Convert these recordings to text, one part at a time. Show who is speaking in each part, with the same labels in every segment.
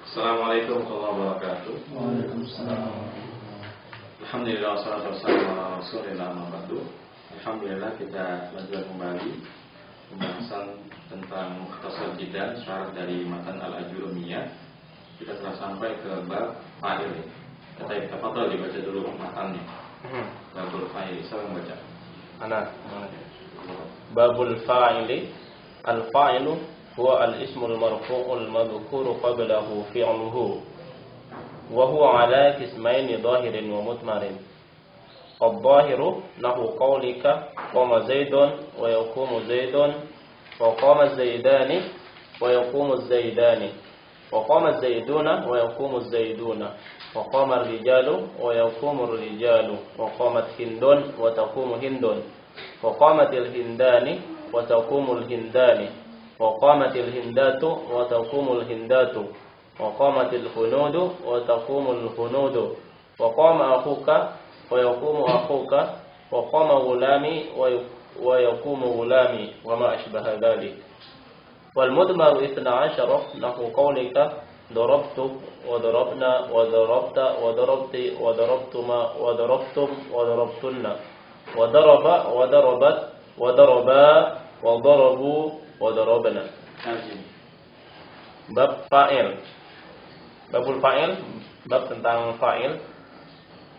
Speaker 1: Assalamualaikum warahmatullahi wabarakatuh.
Speaker 2: Waalaikumsalam.
Speaker 1: Alhamdulillah wassalatu wassalamu ala Rasulillah wa ba'du. Alhamdulillah kita lanjutkan kembali pembahasan tentang Mukhtasar Jidan syarat dari matan Al-Ajurumiyah. Kita telah sampai ke bab fa'il. Kita fadhal dibaca dulu matannya. Babul fa'il, saya membaca.
Speaker 2: Babul fa'ili. Al-fa'ilu huwa al-ismul marfu'ul madhkuru qablahu fi'luhu wa huwa ala qismaini dhahirin wa mudmarin. Al-dhahiru nahu qawlika qama zaidun wa yaqumu zaidun wa qama zaidani wa yaqumu zaidani wa qama zaiduna wa yaqumu zaiduna wa qama ar-rijalu wa yaqumu ar-rijalu wa qamat hindun wa taqumu hindun wa qamatil hindani wa taqumul hindani wa qamatil hindatu wa taqumul hindatu wa qamatil hunudu wa taqumul hunudu wa qama akhuka wa yaqumu akhuka wa qama gulami wa yaqumu gulami wa ma ashbaha dhalik. Wal mudmaru 12 nahu qawlika darabtu wa darabna wa darabta wa darabti wa darabtuma wa darabtum wa darabtunna wa daraba wa darabat wa daraba wa darabu wa darabna. Bab fa'il. Babul fa'il, bab tentang fa'il.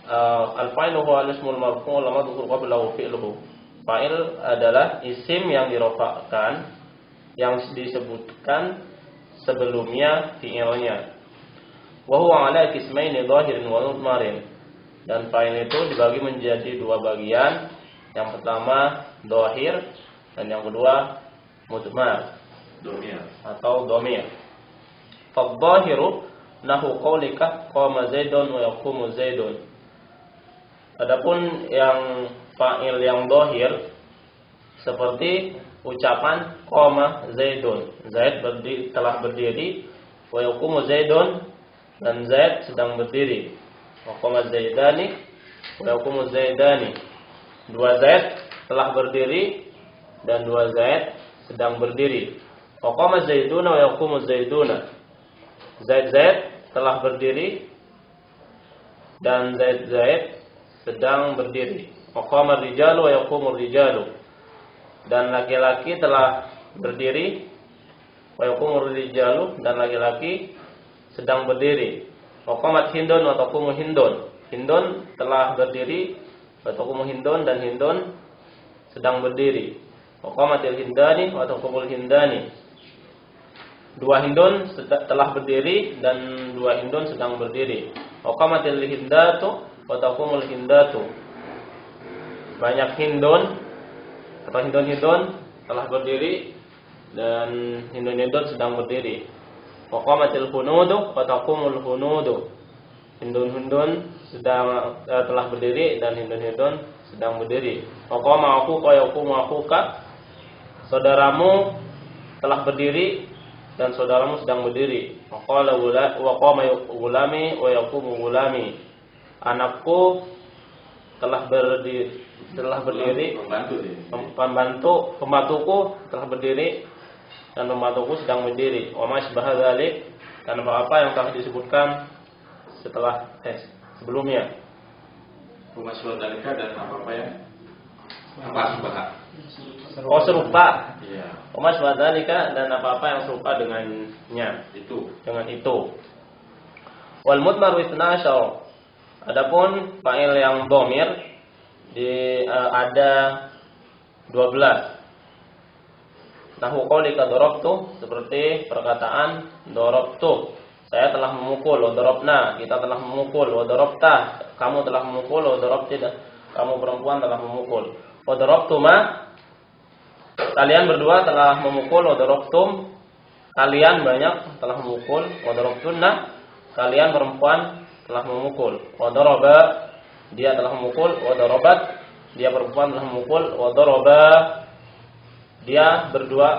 Speaker 2: Al-fa'ilu huwa al-ismul marfu' la madhkur qablahu fi'luhu. Fa'il adalah isim yang dirofakkan, yang disebutkan sebelumnya fi'ilnya. Wa huwa ala qismaini dhahirin wa mudmarin. Dan fa'il itu dibagi menjadi dua bagian. Yang pertama dhahir dan yang kedua mudmar atau dhamir. Fadh-dhahiru nahu qawlika qama zaidun wa yaqumu zaidun. Adapun yang fa'il yang dhahir seperti ucapan qama zaidun, Zaid telah berdiri, wa yaqumu zaidun, dan Zaid sedang berdiri. Wa qama zaidani wa yaqumu zaidani. Dua Zaid telah berdiri dan dua Zaid sedang berdiri. Wa qama zaiduna wa yaqumu zaiduna. Zaid telah berdiri dan Zaid sedang berdiri. Wa qama rijalu wa yaqumu rijalu. Dan laki-laki telah berdiri, wa yaqumu rijalu, dan laki-laki sedang berdiri. Wa qamat hindun wa taqumu hindun. Hindun telah berdiri, wa taqumu hindun, dan hindun sedang berdiri. Wa qamatil hindani wa taqumul hindani. Dua hindun telah berdiri dan dua hindun sedang berdiri. Wa qamatil hindatu wa taqumul hindatu. Banyak hindun atau hindun-hindun telah berdiri dan hindun-hindun sedang berdiri. Wa qamatil hunudu wa taqumul hunudu. Hindun-hindun telah berdiri dan hindun-hindun sedang berdiri. Wa qama akhuka wa yaqumu akhuka. Saudaramu telah berdiri dan saudaramu sedang berdiri. Wa qama gulami wa yaqumu gulami. Anakku telah berdiri, pembantuku telah berdiri dan pembantuku sedang berdiri. Wa ma asbaha dzalik, dan apa yang telah disebutkan sebelumnya.
Speaker 1: Wa asbaha dzalika, dan apa ya? Apa asbaha?
Speaker 2: Oh, serupa.
Speaker 1: Iya.
Speaker 2: Wa ma asbaha dzalika, dan apa-apa yang serupa dengannya. Dengan itu. Wal mudmaru 12. Adapun fa'il yang dhamir ada 12. Nahu qaulika darabtu, seperti perkataan darabtu, saya telah memukul. Wa darabna, kita telah memukul. Wa darabta, kamu telah memukul. Wa darabti, kamu perempuan telah memukul. Wa darabtuma, kalian berdua telah memukul. Wa darabtum, kalian banyak telah memukul. Wa darabtunna, kalian perempuan telah memukul. Wa daraba, dia telah memukul. Wa darabat, dia perempuan telah memukul. Wa daraba,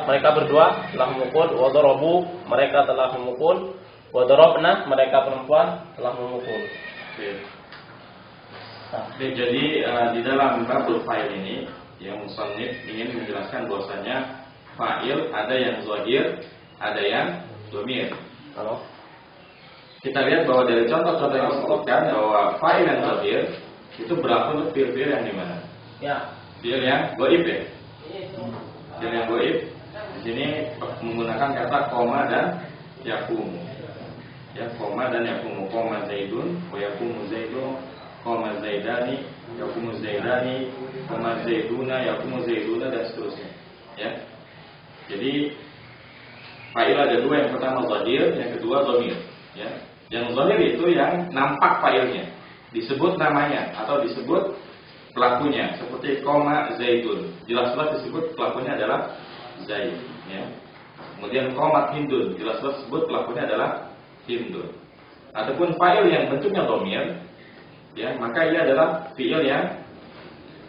Speaker 2: mereka berdua telah memukul. Wa darabu, mereka telah memukul. Wa darabna, mereka perempuan telah memukul.
Speaker 1: Oke, jadi di dalam babul fa'il ini yang musannif ingin menjelaskan bahwasanya fa'il ada yang zahir, ada yang dhamir.
Speaker 2: Halo.
Speaker 1: kita lihat bahwa dari contoh-contoh yang disebutkan bahwa fa'il yang zahir itu berlaku untuk fi'il yang di mana?
Speaker 2: Ya.
Speaker 1: Fi'il yang goib ya. Fi'il yang goib di sini menggunakan kata koma dan yakumu. Ya, koma dan yakumu. Koma zaidun, wa yakumu zaidun, koma zaidani, yakumu zaidani, koma zaiduna, yakumu zaiduna, dan seterusnya. Ya. Jadi fa'il ada dua, yang pertama zahir, yang kedua dhamir. Ya. Yang zahir itu yang nampak fa'ilnya, disebut namanya atau disebut pelakunya, seperti koma zaidun, jelas-jelas disebut pelakunya adalah Zaid. Ya. Kemudian komat hindun, jelas-jelas disebut pelakunya adalah hindun. Ataupun fa'il yang bentuknya dhamir, ya, maka ia adalah fi'il yang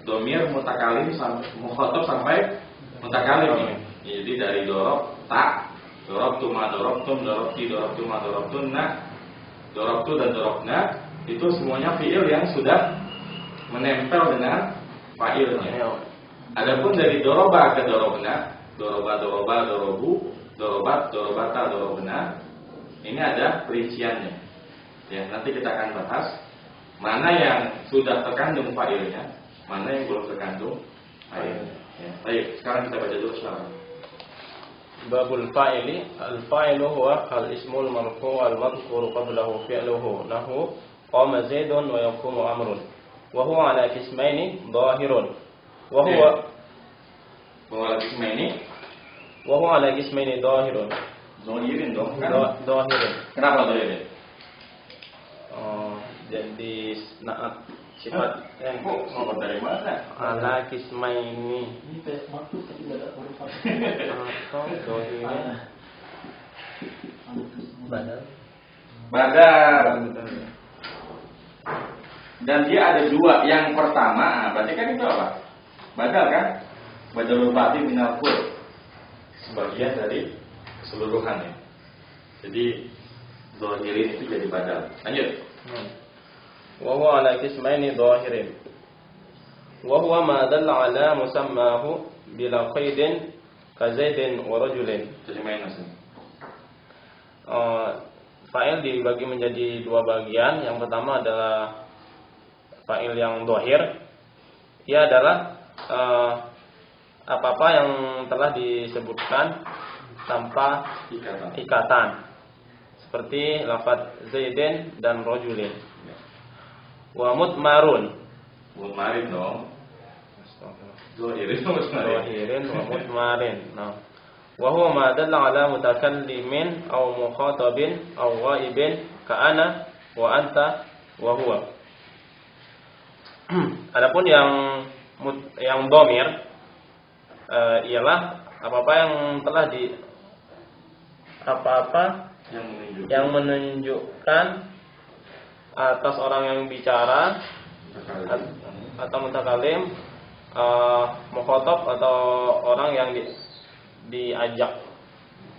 Speaker 1: dhamir mutakalim sampai mukhatab sampai mutakalim. Ya. Jadi dari dorob tak, dorobtu ma dorobtum, dorobti dorobtu ma dorobtunna, dorobtu dan dorobna, itu semuanya fi'il yang sudah menempel dengan fa'ilnya. Adapun dari doroba ke dorobna, doroba doroba dorobu, dorobat dorobata dorobna, ini ada perinciannya. Ya, nanti kita akan bahas mana yang sudah terkandung fa'ilnya, mana yang belum terkandung fa'ilnya. Ya, baik, sekarang kita baca dulu syarah.
Speaker 2: Babul fa'ili, al-fa'ilu huwa al-ismul marfu' al-madhkuru qablahu fi'luhu nahu qama zaidun wa yaqumu amrun wa huwa ala qismaini dhahirun wa huwa ala qismaini dhahirun.
Speaker 1: Dhahirin dong kan?
Speaker 2: Dhahirin.
Speaker 1: Kenapa dhahirin?
Speaker 2: Jadi naat sifat
Speaker 1: Mau dari mana?
Speaker 2: ala qismaini
Speaker 3: Ini kayak makhluk tapi tidak ada huruf
Speaker 2: atau dhahirin.
Speaker 1: Badar. Dan dia ada dua. Yang pertama, berarti kan itu apa? Badal kan? Badalul ba'di minal kull. Sebagian dari keseluruhan ya. Jadi dhahirin itu jadi badal. Lanjut.
Speaker 2: Wa huwa ala qismaini dhahirin. Wa huwa ma dalla ala musammahu bila qaidin ka zaidin wa rajulin.
Speaker 1: Terjemahin Mas.
Speaker 2: Fa'il dibagi menjadi dua bagian. Yang pertama adalah fa'il yang dhahir. Ia adalah apa-apa yang telah disebutkan tanpa ikatan, seperti lafaz zaidin dan rajulin. Wa mutmarun.
Speaker 1: Mutmarin dong. Dhahirin
Speaker 2: wa mutmarin. Nah. Wa huwa ma dalla ala mutakallimin aw mukhatabin aw ghaibin ka ana wa anta wa huwa. Adapun yang dhamir ialah apa-apa yang telah yang menunjukkan atas orang yang bicara atau mutakalim, mukhatab atau orang yang diajak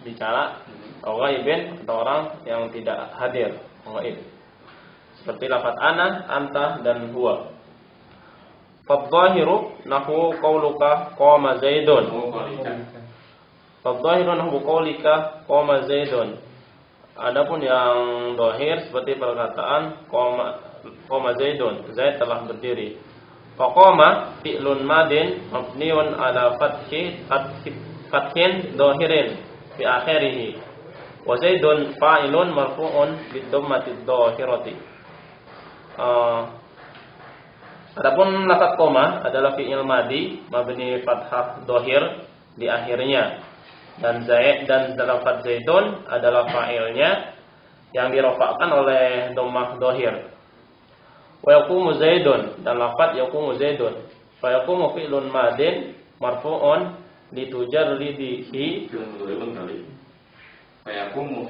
Speaker 2: bicara, atau ghaibin atau orang yang tidak hadir, ghaib. Seperti lafaz ana, anta dan huwa. Fadh-dhahiru nahu qauluka qama zaidun. Fadh-dhahiru nahu qaulika qama zaidun. Adapun yang dhahir seperti perkataan qama zaidun, Zaid telah berdiri. Faqama fi'lun madin mabniun ala fathin dhahirin fi akhirih. Wa zaidun fa'ilun marfu'un bid-dhammati dhahirati. Adapun lafaz koma adalah fi'il madi mabni fathah dhahir di akhirnya, dan Zaid dan lafaz zaidun adalah fa'ilnya yang dirofakkan oleh dhammah dhahir. Wa yaqumu zaidun, dan lafaz yaqumu zaidun. Fa yaqumu fi'lun madin marfu'un litujarridihi.
Speaker 1: Fayaqumu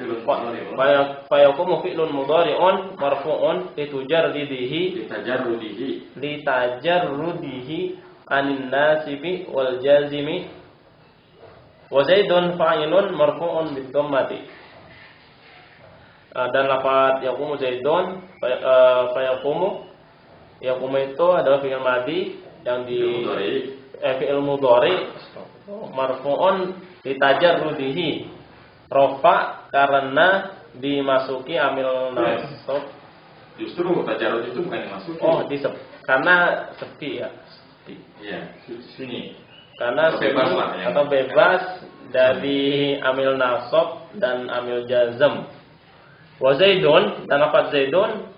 Speaker 2: fi'lun mudhari'un marfu'un litujarridihi anin nasibi wal jazimi. Wa zaidun fa'ilun marfu'un bid-dhammati. Dan lafaz yaqumu zaidun, yaqumu itu adalah fi'il madi yang fi'il mudhari marfu'un litajarrudihi, rafa karena dimasuki amil nasab.
Speaker 1: Justru tajarud itu bukan dimasuki.
Speaker 2: Oh, karena sepi ya.
Speaker 1: Iya, sunyi.
Speaker 2: Karena
Speaker 1: bebas
Speaker 2: sunyi
Speaker 1: lah, ya.
Speaker 2: atau bebas dari amil nasab dan amil jazm. Wa Zaidun, dan lafaz Zaidun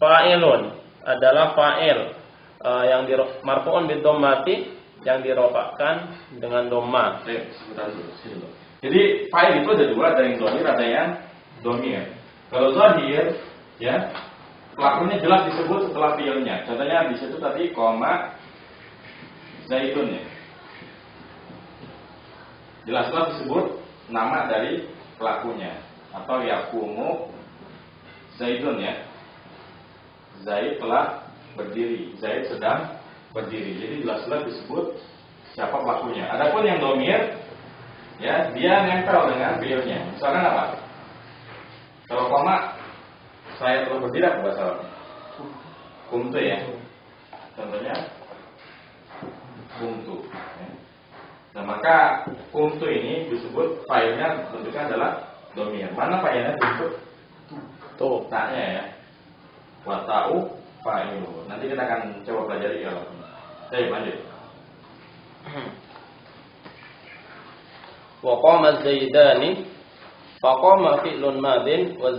Speaker 2: fa'ilun adalah fa'il yang marfu'un bid dhammati, yang dirofakkan dengan dhamma.
Speaker 1: Sebentar dulu, sini dulu. Jadi fa'il itu ada dua, ada yang zahir, ada yang dhamir. Kalau zahir, ya, pelakunya jelas disebut setelah fiilnya. Contohnya di situ tadi koma Zaidun ya. Jelas-jelas disebut nama dari pelakunya. Atau yakumu Zaidun ya. Zaid telah berdiri, Zaid sedang berdiri. Jadi jelas-jelas disebut siapa pelakunya. Adapun yang dhamir, ya, dia nempel dengan fiilnya. Misalkan apa? Kalau koma saya telah berdiri apa bahasa Arabnya? Kumtu ya. Contohnya kumtu. Ya. Nah maka kumtu ini disebut failnya bentuknya adalah dhamir. Mana failnya disebut? Tuh, taknya ya. Wa ta'u fa'ilu. Nanti kita akan coba pelajari ya. Baik, lanjut.
Speaker 2: Wa qama Zaidani, faqama fi'lun madin wa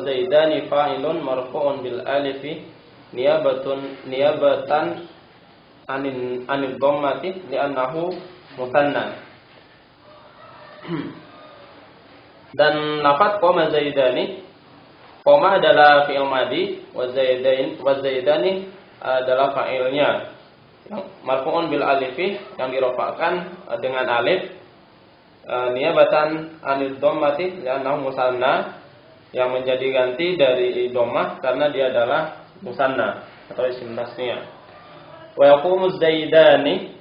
Speaker 2: Zaidani fa'ilun marfu'un bil alifi niyabatan anil dhammati li'annahu muthanna. Dan lafaz qama Zaidani, qama adalah fi'il madhi wa Zaidani adalah fa'ilnya yang marfu'un bil alifi, yang dirofakkan dengan alif niyabatan anil dhammati li'annahu musanna, yang menjadi ganti dari dhammah karena dia adalah musanna atau isim tasniyah. Wa yaqumu Zaidani,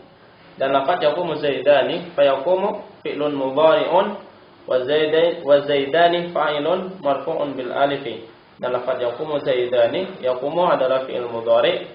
Speaker 2: dan lafaz yaqumu Zaidani fa yaqumu fi'lun mudhari'un wa Zaidani fa'ilun marfu'un bil alifi. Dan lafaz yaqumu Zaidani, yaqumu adalah fi'il mudhari'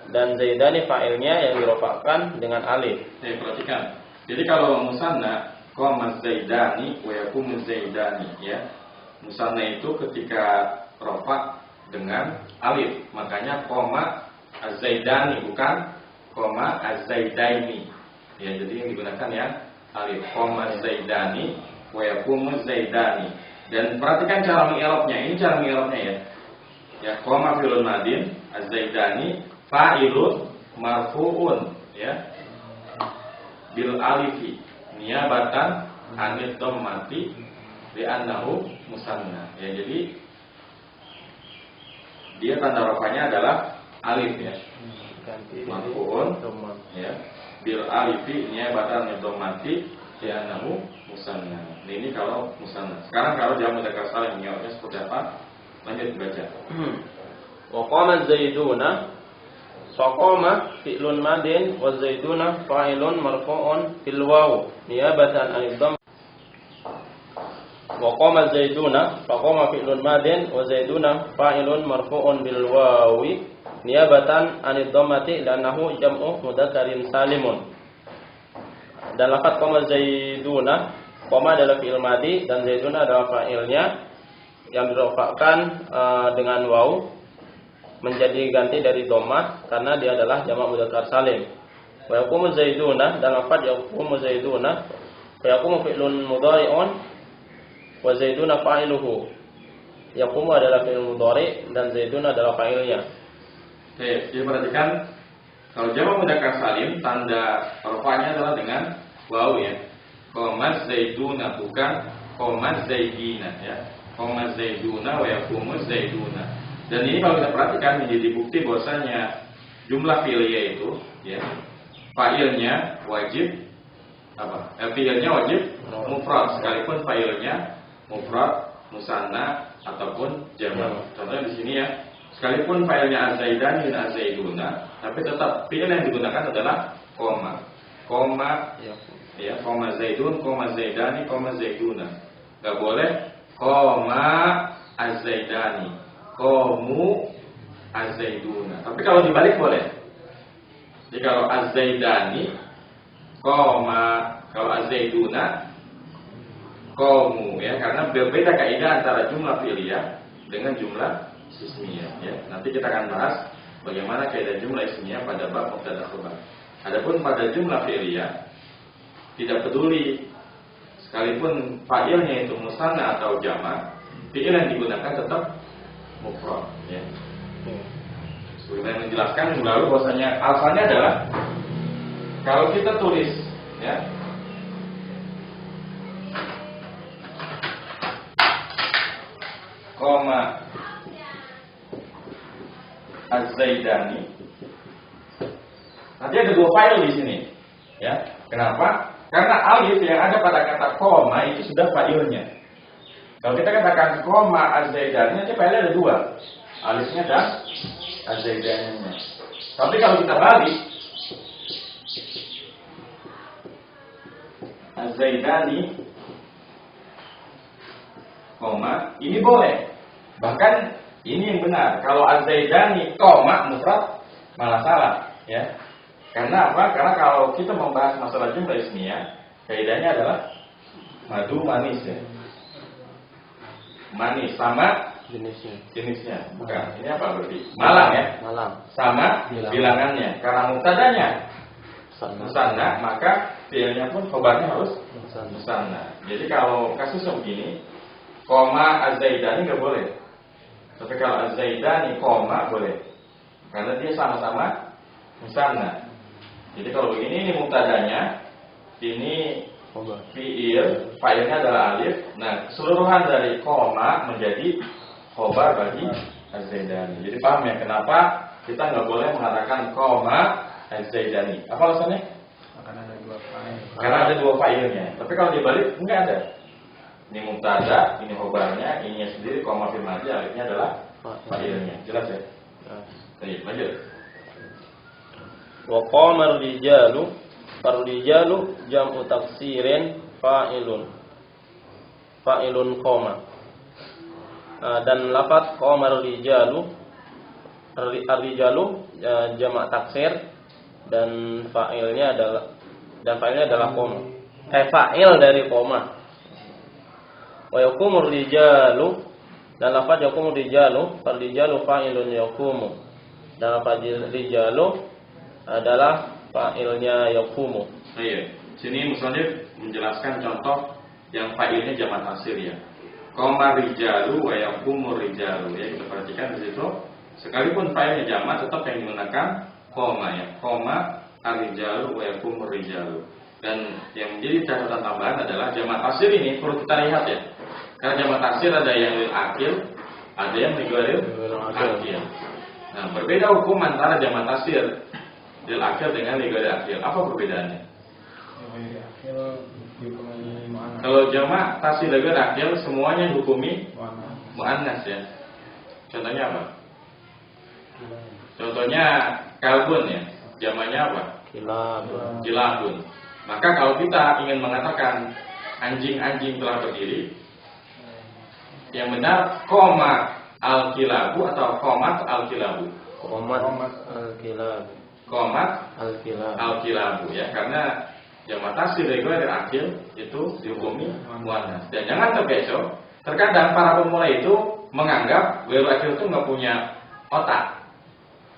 Speaker 2: dan Zaidani fa'ilnya yang dirofakkan dengan alif.
Speaker 1: Perhatikan. Jadi kalau musanna qama Zaidani wa yaqumu Zaidani ya. Musanna itu ketika rofa dengan alif, makanya qama Az-Zaidani bukan qama Az-Zaidaini. Ya, jadi yang digunakan ya alif, qama Az-Zaidani wa yaqumu Zaidani. Dan perhatikan cara mengi'rabnya. Ini cara mengi'rabnya ya. Ya, qama fi'lun madin, Az-Zaidani fa'ilun marfu'un ya bil alifi niyabatan anil dhammati li'annahu musanna. Ya, jadi dia tanda rafanya adalah alif ya. Marfu'un ya bil alifi niyabatan anil dhammati li'annahu musanna. Nah, ini kalau musanna. Sekarang kalau jamak mudzakkar salim niyabnya seperti apa? Lanjut baca.
Speaker 2: Wa qama Zaiduna, faqama fi'lun madin wa Zaiduna fa'ilun marfu'un bil waw niyabatan 'anil dhamm. Wa qama Zaiduna, faqama fi'lun madin wa Zaiduna fa'ilun marfu'un bil wawi niyabatan 'anil dhammati li'annahu jam'u mudzakkarin salimun. Dan lafaz qama Zaiduna, qama adalah fi'il madhi dan Zaiduna adalah fa'ilnya yang dirofakkan dengan waw menjadi ganti dari dhammah karena dia adalah jamak mudzakkar salim. Wa yaqumu Zaiduna, dan lafaz yaqumu Zaiduna fa yaqumu fi'lun mudhari'un wa Zaiduna fa'iluhu. Yaqumu adalah fi'il mudhari' dan Zaiduna adalah fa'ilnya.
Speaker 1: Oke, jadi perhatikan kalau jamak mudzakkar salim tanda rafanya adalah dengan waw ya. Qama Zaiduna bukan qama Zaidina ya. Qama Zaiduna wa yaqumu Zaiduna. Dan ini kalau kita perhatikan menjadi bukti bahwasanya jumlah fi'liyah itu ya fa'ilnya wajib apa? Fi'ilnya wajib mufrad sekalipun fa'ilnya mufrad, musanna ataupun jamak. Contohnya di sini ya, sekalipun fa'ilnya Az-Zaidani dan Az-Zaiduna, tapi tetap fi'il yang digunakan adalah koma. Koma ya, koma Zaidun, koma Zaidani, koma Zaiduna. Enggak boleh koma Az-Zaidani, qamu Az-Zaiduna. Tapi kalau dibalik boleh. Jadi kalau Az-Zaidani qama, kalau Az-Zaiduna qamu ya, karena berbeda kaidah antara jumlah fi'liyah dengan jumlah ismiyah ya. Nanti kita akan bahas bagaimana kaidah jumlah ismiyah pada bab mubtada khabar. Adapun pada jumlah fi'liyah tidak peduli sekalipun fa'ilnya itu musanna atau jamak, fi'il yang digunakan tetap mufrad ya. Seperti yang menjelaskan minggu lalu bahwasanya asalnya adalah kalau kita tulis ya koma az-zaidani, nanti ada dua file di sini ya. Kenapa? Karena alif yang ada pada kata koma itu sudah failnya. Kalau kita katakan koma az-zaidani, nanti file ada dua, alifnya dan az-zaidaninya. Tapi kalau kita balik az-zaidani koma, ini boleh. Bahkan ini yang benar. Kalau az-zaidani koma mufrad malah salah ya. Karena apa? Karena kalau kita membahas masalah jumlah ismiyah, kaidahnya adalah madu manis ya. Manis sama jenisnya. Bukan. Ini apa berarti? Malang ya.
Speaker 2: Malang.
Speaker 1: Sama bilangannya. Karena mubtadanya musanna, maka fi'ilnya pun khabarnya harus musanna. Jadi kalau kasus begini, koma az-zaidani nggak boleh. Tapi kalau az-zaidani koma boleh. Karena dia sama-sama musanna. Jadi kalau begini, ini mubtadanya, ini fi'il, fa'ilnya adalah alif. Nah, keseluruhan dari koma menjadi khobar bagi az-zaidani. Jadi paham ya kenapa kita nggak boleh mengatakan koma az-zaidani? Apa alasannya? Karena ada dua fa'ilnya. Tapi kalau dibalik enggak ada. Ini mubtada, ini khobarnya, ininya sendiri koma fil madhi, alifnya adalah fa'ilnya. Jelas ya? Baik, lanjut.
Speaker 2: Wa qamar rijalu, ar-rijalu jam'u taksirin fa'ilun qoma. Dan lafaz qamar rijalu, ar-rijalu jamak taksir dan fa'ilnya adalah koma. Fa'il dari koma. Wa yakumur rijalu, dan lafaz yakumur rijalu, ar-rijalu fa'ilun yakumu. Dan lafaz rijalu adalah fa'ilnya yakumu.
Speaker 1: Iya. Sini musannif menjelaskan contoh yang fa'ilnya jamak taksir ya. Qama rijalu wa yakumur rijalu ya. Kita perhatikan di situ. Sekalipun fa'ilnya jamak tetap yang digunakan qama ya. Qama ar-rijalu wa yakumur rijalu. Dan yang menjadi catatan tambahan adalah jamak taksir ini perlu kita lihat ya. Karena jamak taksir ada yang lil akil, ada yang lil akil. Nah, berbeda hukum antara jamak taksir lil akil dengan lil akil. Apa perbedaannya? Kalau jamak taksir lil akil semuanya hukumi muannas ya. Contohnya apa? Contohnya kalbun ya. Jamaknya apa? Kilabun. Maka kalau kita ingin mengatakan anjing-anjing telah berdiri, yang benar koma al-kilabu atau komat al-kilabu?
Speaker 2: Komat al-kilabu.
Speaker 1: Komat al-kilabu ya, karena jamak taksir dari akil itu dihukumi muannas. Dan jangan terkecoh, terkadang para pemula itu menganggap ghairu akil itu nggak punya otak,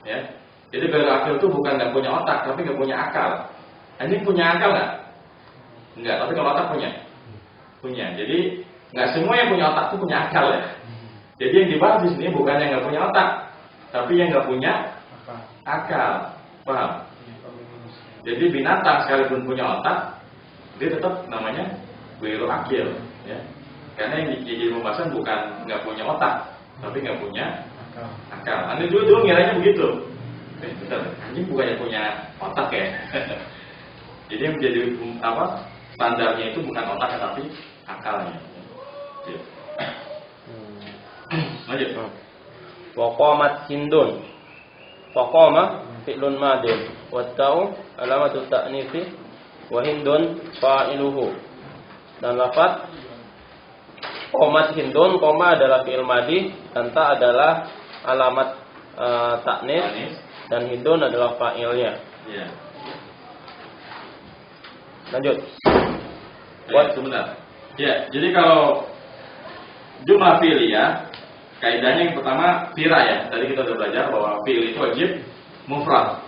Speaker 1: ya. Jadi ghairu akil itu bukan nggak punya otak, tapi nggak punya akal. Anjing punya akal nggak? Enggak, tapi kalau otak punya. Jadi nggak semua yang punya otak itu punya akal ya. Jadi yang dibahas di sini bukan yang nggak punya otak, tapi yang nggak punya akal. Paham? Jadi binatang sekalipun punya otak, dia tetap namanya ghairu akil, ya. Karena yang jadi pembahasan bukan nggak punya otak, tapi nggak punya akal. Anda dulu ngiranya begitu. Bentar, anjing bukannya punya otak ya. Jadi yang menjadi standarnya itu bukan otak tapi akalnya. Lanjut.
Speaker 2: Wa qamat hindun. Wa qama fi'lun madin wa ta'u alamatu ta'nifi wa hindun fa'iluhu. Dan lafaz qamat hindun, qama adalah fi'il madhi dan ta adalah alamat ta'nis dan hindun adalah fa'ilnya. Iya. Lanjut.
Speaker 1: Sebentar. Ya, jadi kalau jumlah fi'il ya, kaidahnya yang pertama fira ya. Tadi kita sudah belajar bahwa fi'il itu wajib mufrad.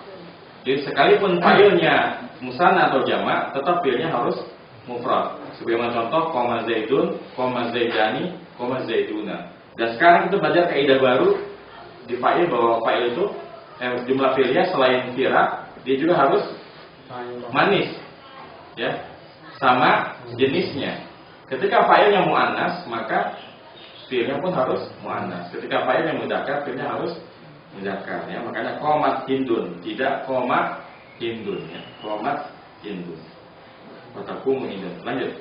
Speaker 1: Jadi sekalipun fa'ilnya musanna atau jamak, tetap fi'ilnya harus mufrad. Sebagaimana contoh koma zaidun, koma zaidani, koma zaiduna. Dan sekarang kita belajar kaidah baru di fa'il bahwa fa'il itu jumlah fi'ilnya selain fira, dia juga harus manis. Ya. Sama jenisnya. Ketika fa'ilnya muannas, maka fi'ilnya pun harus muannas. Ketika fa'ilnya mudzakkar, fi'ilnya harus mudzakkar ya. Makanya qomat hindun, tidak qomat hindun ya. Qomat hindun. Wataqumu hindun. Lanjut.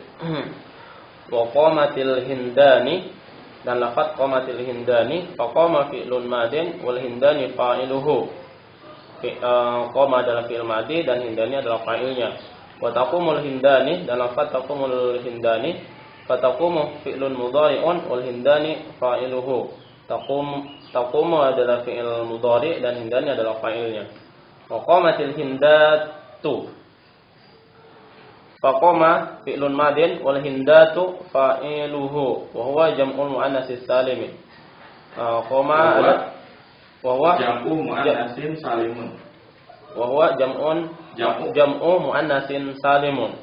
Speaker 2: Wa qamatil hindani, dan lafaz qamatil hindani, faqama fi'lun madin wal hindani fa'iluhu. Qama adalah fi'il madi dan hindani adalah fa'ilnya. Wa taqumul hindani, dan lafaz taqumul hindani, fataqumu fi'lun mudhari'un wal hindani fa'iluhu. Taqumu adalah fi'il mudhari' dan hindani adalah fa'ilnya. Wa qamatil hindatu, faqama fi'lun madin wal hindatu fa'iluhu wa huwa jam'ul muannatsis salim. Qama wa huwa
Speaker 1: jam'u muannatsin salimun.
Speaker 2: Wa huwa jam'u muannatsin salimun.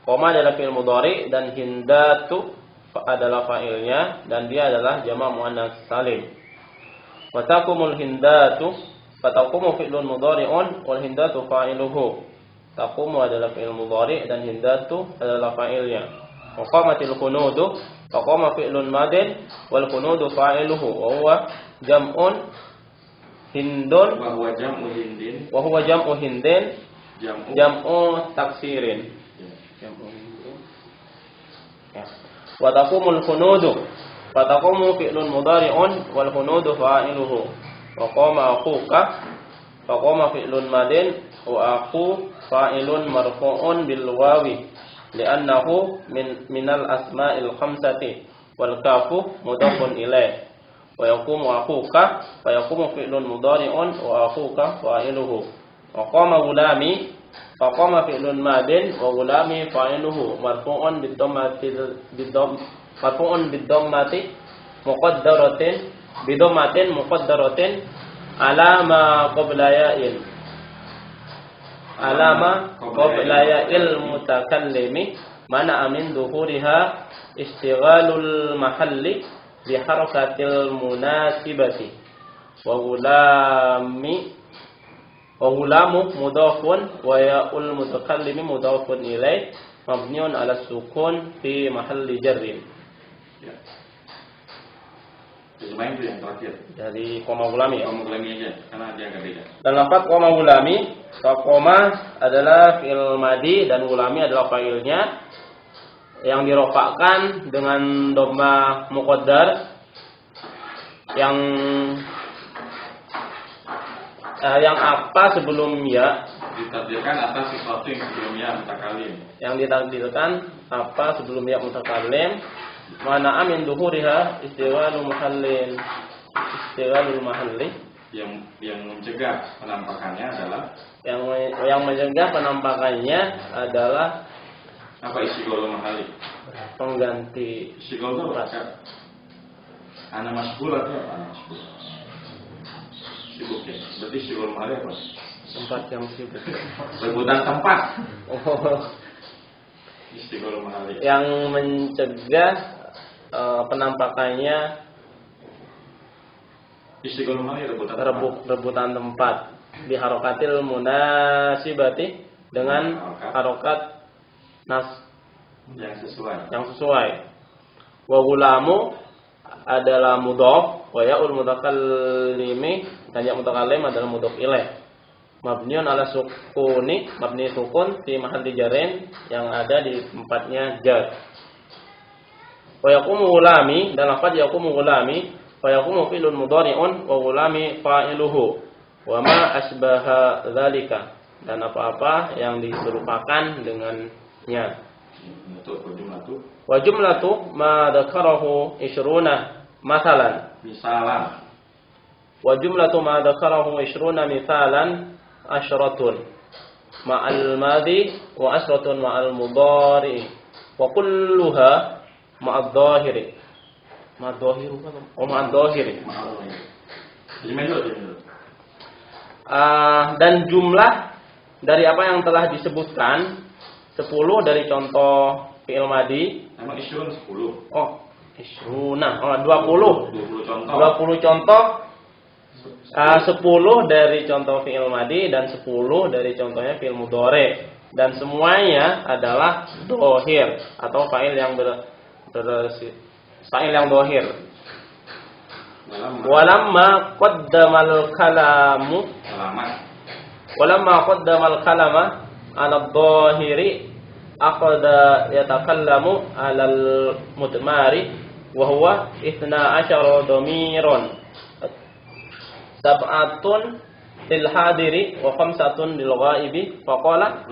Speaker 2: Qama adalah fi'il mudhari dan hindatu adalah fa'ilnya dan dia adalah jamak muannats salim. Wa taqumul hindatu, fataqumu fi'lun mudhari'un wal hindatu fa'iluhu. Taqumu adalah fi'il mudhari dan hindatu adalah fa'ilnya. Wa qamatil qunudu, faqama fi'lun madin wal qunudu fa'iluhu wa huwa jam'un hindun
Speaker 1: Wa huwa jam'u hindin.
Speaker 2: wa huwa jam'u hindin jam'u taksirin. Wa taqumul qunudu, fataqumu fi'lun mudhari'un wal qunudu fa'iluhu. Wa qama aquka, faqama fi'lun madin wa aqu fa'ilun marfu'un bil wawi li'annahu minal asma'il khamsati wal kafu mudhafun ilaih. Wa yaqumu aquka, fa yaqumu fi'lun mudhari'un wa aquka fa'iluhu. Wa qama gulami, fa qama fi'lun madin wa gulami fa'iluhu marfu'un bid-dhammati muqaddaratin ala ma qabla ya'in, alama qabla ya'il mutakallimi mana amin dhuhuriha istighalul mahalli bi harakatil munasibati. Wa gulamu mudhafun wa ya'ul mutakallimi mudhafun ilaih mabniun ala sukun fi mahalli jarrin.
Speaker 1: Ya. Lumayan itu yang terakhir.
Speaker 2: Dari koma gulami ya.
Speaker 1: Koma gulami aja, karena dia agak beda.
Speaker 2: Dan lafaz koma gulami, koma adalah fi'il madi dan gulami adalah fa'ilnya yang dirofakkan dengan dhamma muqaddar yang apa sebelum ya,
Speaker 1: ditakdirkan atas sesuatu yang sebelumnya mutakalim.
Speaker 2: Yang ditakdirkan apa sebelum ya mutakalim. Mana amin duhuriha istighalul mahalli
Speaker 1: yang mencegah penampakannya adalah apa istighol mahalli?
Speaker 2: Pengganti
Speaker 1: istighol itu apa? Ana masbul atau apa? Masbul. Sibuk ya. Berarti istighol mahalli apa?
Speaker 2: Tempat yang sibuk.
Speaker 1: Rebutan tempat. Istighol mahalli.
Speaker 2: Yang mencegah penampakannya
Speaker 1: istighol mahalli
Speaker 2: rebutan tempat di harokatil munasibati dengan harokat nas
Speaker 1: yang sesuai.
Speaker 2: Wa gulamu adalah mudhaf wa ya'ul mutakallimi, dan ya mutakallim adalah mudhaf ilaih mabniun ala sukuni, mabni sukun fi mahalli jarrin yang ada di tempatnya jar. Wa yaqumu gulami, dan lafaz yaqumu gulami, fa yaqumu fi'lun mudhari'un wa gulami fa'iluhu wa ma asbaha dzalika, dan apa-apa yang diserupakan dengannya. Wa jumlatu ma dzakarahu 20 masalan. Wa jumlatu ma dzakarahu 20 misalan ashratun ma'al madhi wa ashratun ma'al mudhari wa kulluha ma'adh-dhahiri. Ma'adh-dhahiri kan? Oh, ma'adh-dhahiri. Dan jumlah dari apa yang telah disebutkan 10 dari contoh fi'il madi.
Speaker 1: Emang isyun 10.
Speaker 2: Oh, isyuna. Oh, 20.
Speaker 1: 20 contoh.
Speaker 2: 20 contoh. 10 dari contoh fi'il madi dan 10 dari contohnya fi'il mudhari. Dan semuanya adalah dohir atau fa'il yang fa'il yang dohir. Walamma qaddamal kalamu ala dhahiri aqada yatakallamu ala al-mudmari wa huwa 12 dhamirun sab'atun lil hadiri wa khamsatun lil ghaibi faqala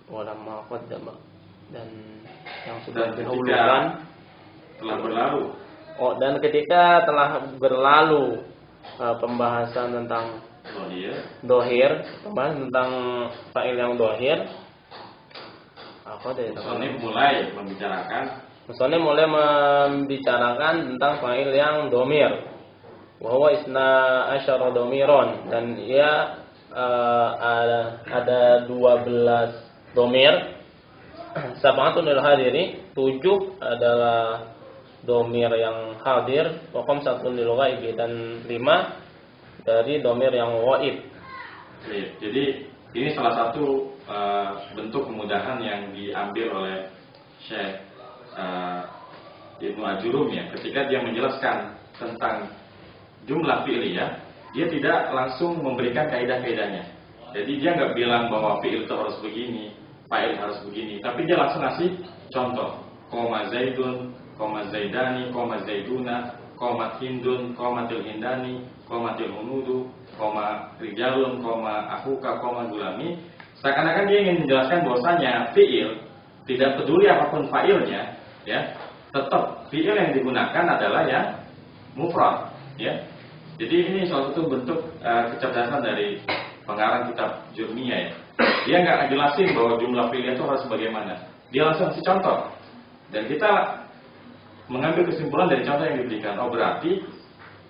Speaker 2: walamma qaddama dan yang sudah didahulukan
Speaker 1: telah berlalu.
Speaker 2: Oh, dan ketika telah berlalu pembahasan tentang dohir, pembahasan tentang fa'il yang dohir, apa dari
Speaker 1: Musonif mulai
Speaker 2: membicarakan tentang fa'il yang domir, bahwa isna asyara domiron, dan ia ada 12 domir. Sab'atun lil hadiri, 7 adalah domir yang hadir, wa khamsatun lil ghaibi, dan 5 dari domir yang ghaib.
Speaker 1: Jadi ini salah satu bentuk kemudahan yang diambil oleh Syekh Ibnu Ajurum ya, ketika dia menjelaskan tentang jumlah fi'liyah, dia tidak langsung memberikan kaidah-kaidahnya. Jadi dia nggak bilang bahwa fi'il itu harus begini, fa'il harus begini, tapi dia langsung ngasih contoh. Koma zaidun, koma zaidani, koma zaiduna, koma hindun, koma hindani, koma hunudu, koma rijalun, koma akuka, koma gulami. Seakan-akan dia ingin menjelaskan bahwasanya fi'il tidak peduli apapun fa'ilnya, ya, tetap fi'il yang digunakan adalah yang mufrad, ya. Jadi ini salah satu bentuk kecerdasan dari pengarang kitab Jurmiyah ya. Dia nggak ngejelasin bahwa jumlah fi'il itu harus bagaimana. Dia langsung kasih contoh. Dan kita mengambil kesimpulan dari contoh yang diberikan. Oh, berarti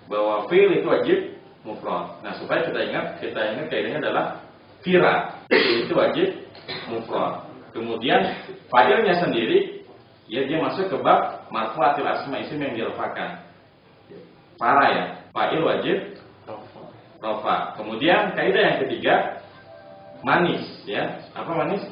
Speaker 1: bahwa fi'il itu wajib mufrad. Nah, supaya kita ingat kaidahnya adalah fira. Fi'il itu wajib mufrad. Kemudian fa'ilnya sendiri ya dia masuk ke bab marfu'atil asma isim yang dirafa'kan. Para ya, fa'il wajib rafa. Kemudian kaidah yang ketiga manis ya. Apa manis?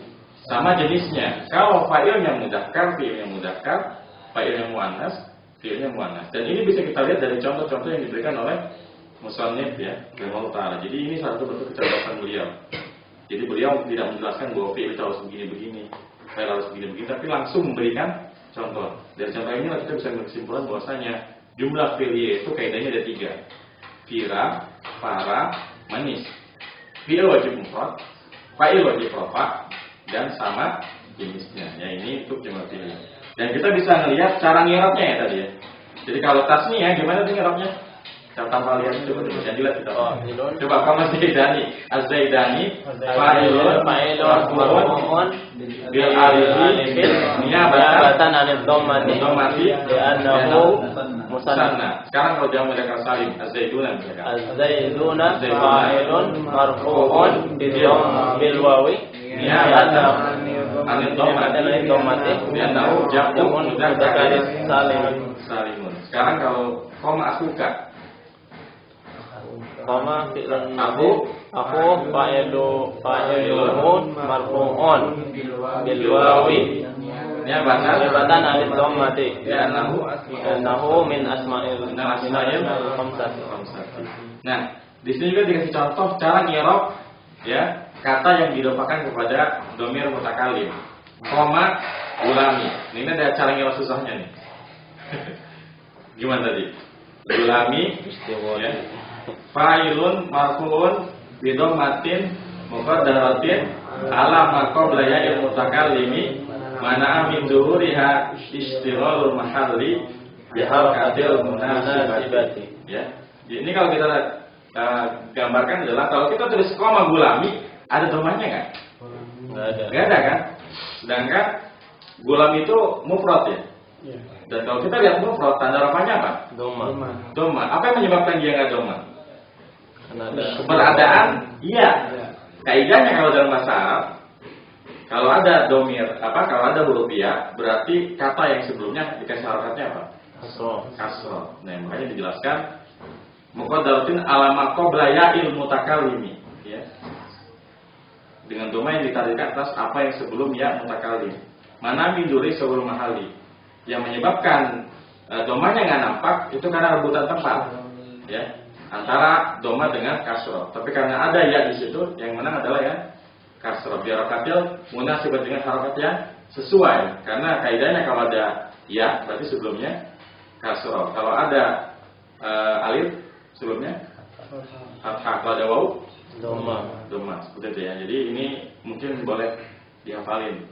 Speaker 1: Sama jenisnya. Kalau fa'ilnya mudzakkar, fi'ilnya mudzakkar, fa'ilnya muannas, fi'ilnya muannas. Dan ini bisa kita lihat dari contoh-contoh yang diberikan oleh musannif ya, rahimahullah taala. Jadi ini salah satu bentuk kecerdasan beliau. Jadi beliau tidak menjelaskan bahwa fi'il itu harus begini-begini, fa'il harus begini-begini, tapi langsung memberikan contoh. Dari contoh inilah kita bisa berkesimpulan bahwasanya jumlah fi'il itu kaidahnya ada 3. Fira, para, manis. Fi'il wajib mufrad, fa'il wajib rafa, dan sama jenisnya. Ya ini untuk jumlah fi'il. Dan kita bisa melihat cara ngirabnya ya tadi ya. Jadi kalau tasniyah gimana tuh ngirabnya? Tanpa lihat coba yang dilihat kita. Coba kamu Zaidani, Az-Zaidani, fa'ilun, marfu'un, bil alifi, niyabatan anil dhammati, li'annahu musanna. Sekarang kalau jamu mudzakkar salim, Az-Zaiduna misalkan. Az-Zaiduna fa'ilun marfu'un bil wawi, niyabatan anil dhammati, li'annahu jamu mudzakkar salimun. Sekarang kalau koma asuka,
Speaker 2: koma fi'lun aku fa'ilun marfu'un bil wawi niyabatan anil dhammati li'annahu min asma'il khamsati.
Speaker 1: Nah, di sini juga dikasih contoh cara ngirab ya kata yang didopakan kepada dhamir mutakallim. Koma gulami. Ini ada cara ngirab susahnya nih. Gimana tadi? Gulami ya. Fa'ilun marfu'un bi dhammatin muqaddaratin ala ma qabla ya'il mutakallimi mana min zuhuriha istighalul mahalli bi harakatil munasibati ya. Ini kalau kita gambarkan adalah kalau kita tulis koma gulami ada dhammahnya enggak?
Speaker 2: Enggak ada.
Speaker 1: Enggak ada kan? Sedangkan gulam itu mufrad ya.
Speaker 3: Iya.
Speaker 1: Dan kalau kita lihat mufrad, tanda rafanya apa?
Speaker 2: Doma.
Speaker 1: Doma. Apa yang menyebabkan dia nggak doma?
Speaker 2: Karena ada
Speaker 1: Keberadaan, iya.
Speaker 3: Iya.
Speaker 1: Kaidahnya kalau dalam bahasa Arab, kalau ada domir, kalau ada huruf ya, berarti kata yang sebelumnya dikasih harokatnya apa?
Speaker 2: kasroh.
Speaker 1: Kasroh. Nah, makanya dijelaskan muqaddaratin ala qabla ya'il mutakallimi, ya. Dengan doma yang ditarik atas apa yang sebelum ya mutakallim. Mana min duri sebelum mahali. Yang menyebabkan domanya nggak nampak itu karena rebutan tempat, ya. Antara doma dengan kasroh. Tapi karena ada ya di situ, yang menang adalah ya kasroh. Biar harakatil munasibah dengan harakat yang sesuai. Karena kaidahnya kalau ada ya berarti sebelumnya kasroh. Kalau ada alif sebelumnya fathah. Kalau ada waw doma. Seperti itu ya. Jadi ini mungkin boleh dihafalin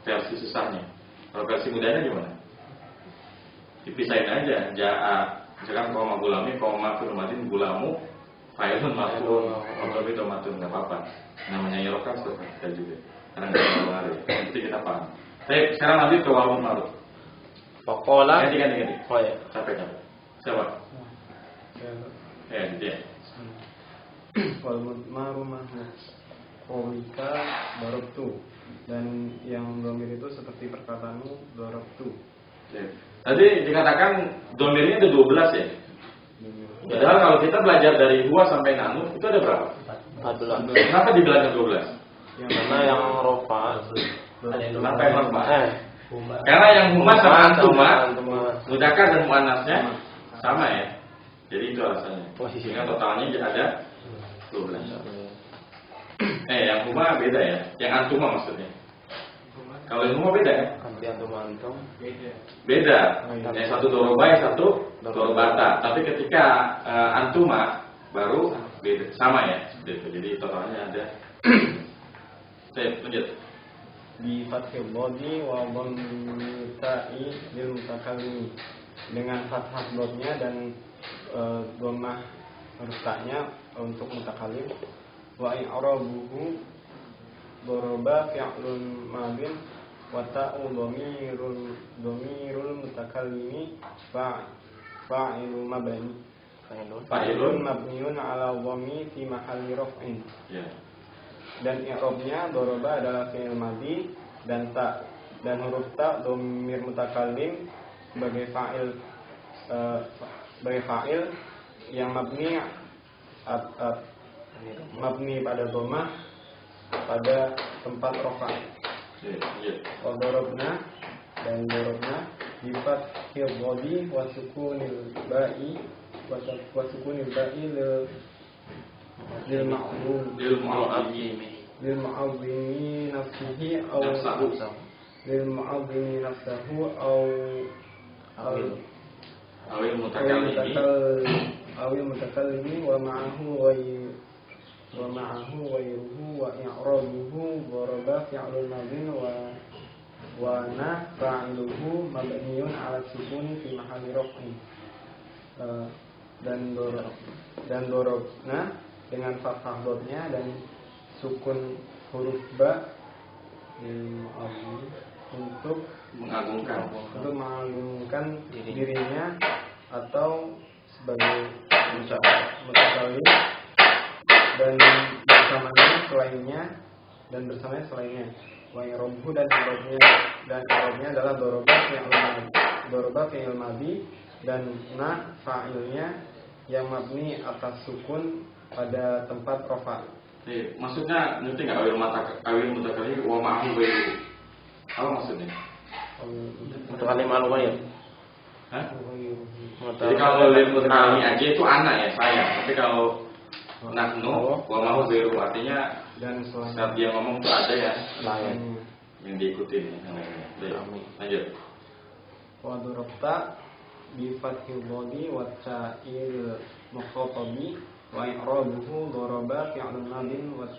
Speaker 1: versi susahnya. Kalau versi mudahnya gimana? Dipisahin aja. Ja'a misalkan koma gulami, koma firmatin gulamu, failun maf'ul, otobi tomatun, nggak apa-apa. Namanya irob kan sudah kita juga. Karena nggak terlalu ngaruh. Nanti kita paham. Baik, sekarang lanjut ke wawun maruf.
Speaker 2: Pokola.
Speaker 1: Ganti.
Speaker 2: Oh ya.
Speaker 1: Capek. Siapa? Gitu ya.
Speaker 3: Wal mudmaru mahmud qawlika darabtu, dan yang domir itu seperti perkataanmu darabtu.
Speaker 1: Tadi dikatakan domirnya ada 12 ya. Padahal kalau kita belajar dari huwa sampai nanu itu ada berapa?
Speaker 2: 14.
Speaker 1: Kenapa dibilang 12?
Speaker 2: Karena yang rofa.
Speaker 1: Kenapa yang rofa? Karena yang huma sama antuma, mudzakkar dan muannasnya sama ya. Jadi itu alasannya. Sehingga totalnya ada 12. Yang huma beda ya. Yang antuma maksudnya. Kalau yang huma beda ya?
Speaker 2: Antum.
Speaker 1: Beda. Yang satu doroba, yang satu dorobata. Tapi ketika antuma baru beda, sama ya. Jadi totalnya ada. Saya lanjut.
Speaker 3: Bi fathil bodi wa dhammil ta'i lil mutakallimi, dengan fathah dotnya dan dhammah huruf ta'nya untuk mutakallim. Wa i'rabuhu daraba fi'lun madin wa ta'u dhamirul mutakallimi fa'ilun mabni. Fa'ilun mabniun ala dhammi fi mahalli raf'in.
Speaker 1: Ya.
Speaker 3: Dan i'rabnya daraba adalah fi'il madhi dan ta, dan huruf ta dhamir mutakallim sebagai fa'il yang mabni pada dhammah pada tempat rafa. Wa darabna, dan darabna bi fathil dhadi wa sukunil ba'i lil mu'azzimi nafsihi aw lil mu'azzimi nafsahu
Speaker 1: awil
Speaker 3: mutakallimi wa ma'ahu ghayruhu wa i'rabuhu daraba fi'lun madhin wa na fa'iluhu mabniun 'ala sukuni fi mahalli raf'in. Dan dorobna dengan fathah dotnya dan sukun huruf ba untuk mengagungkan dirinya atau sebagai mutakallim, dan bersamanya selainnya. Wa i'rabuhu, dan i'rabnya adalah doroba fi'il madhi dan na fa'ilnya yang mabni atas sukun pada tempat rafa.
Speaker 1: Maksudnya ngerti nggak awil mutakallim wa ma'ahu ghairuhu? Apa maksudnya?
Speaker 2: Mutakallim al-ghair.
Speaker 1: Hah? Jadi kalau lil mutakallim aja itu anak ya, saya. Tapi kalau nahnu wa ma'ahu ghairuhu artinya
Speaker 3: Dan
Speaker 1: saat dia ngomong tuh ada ya
Speaker 3: lain
Speaker 1: yang diikutin yang lainnya. Lanjut.
Speaker 3: Wa darabta bi fathil dhadi wa ta'il mukhatabi wa i'rabuhu daraba fi'lun madin wa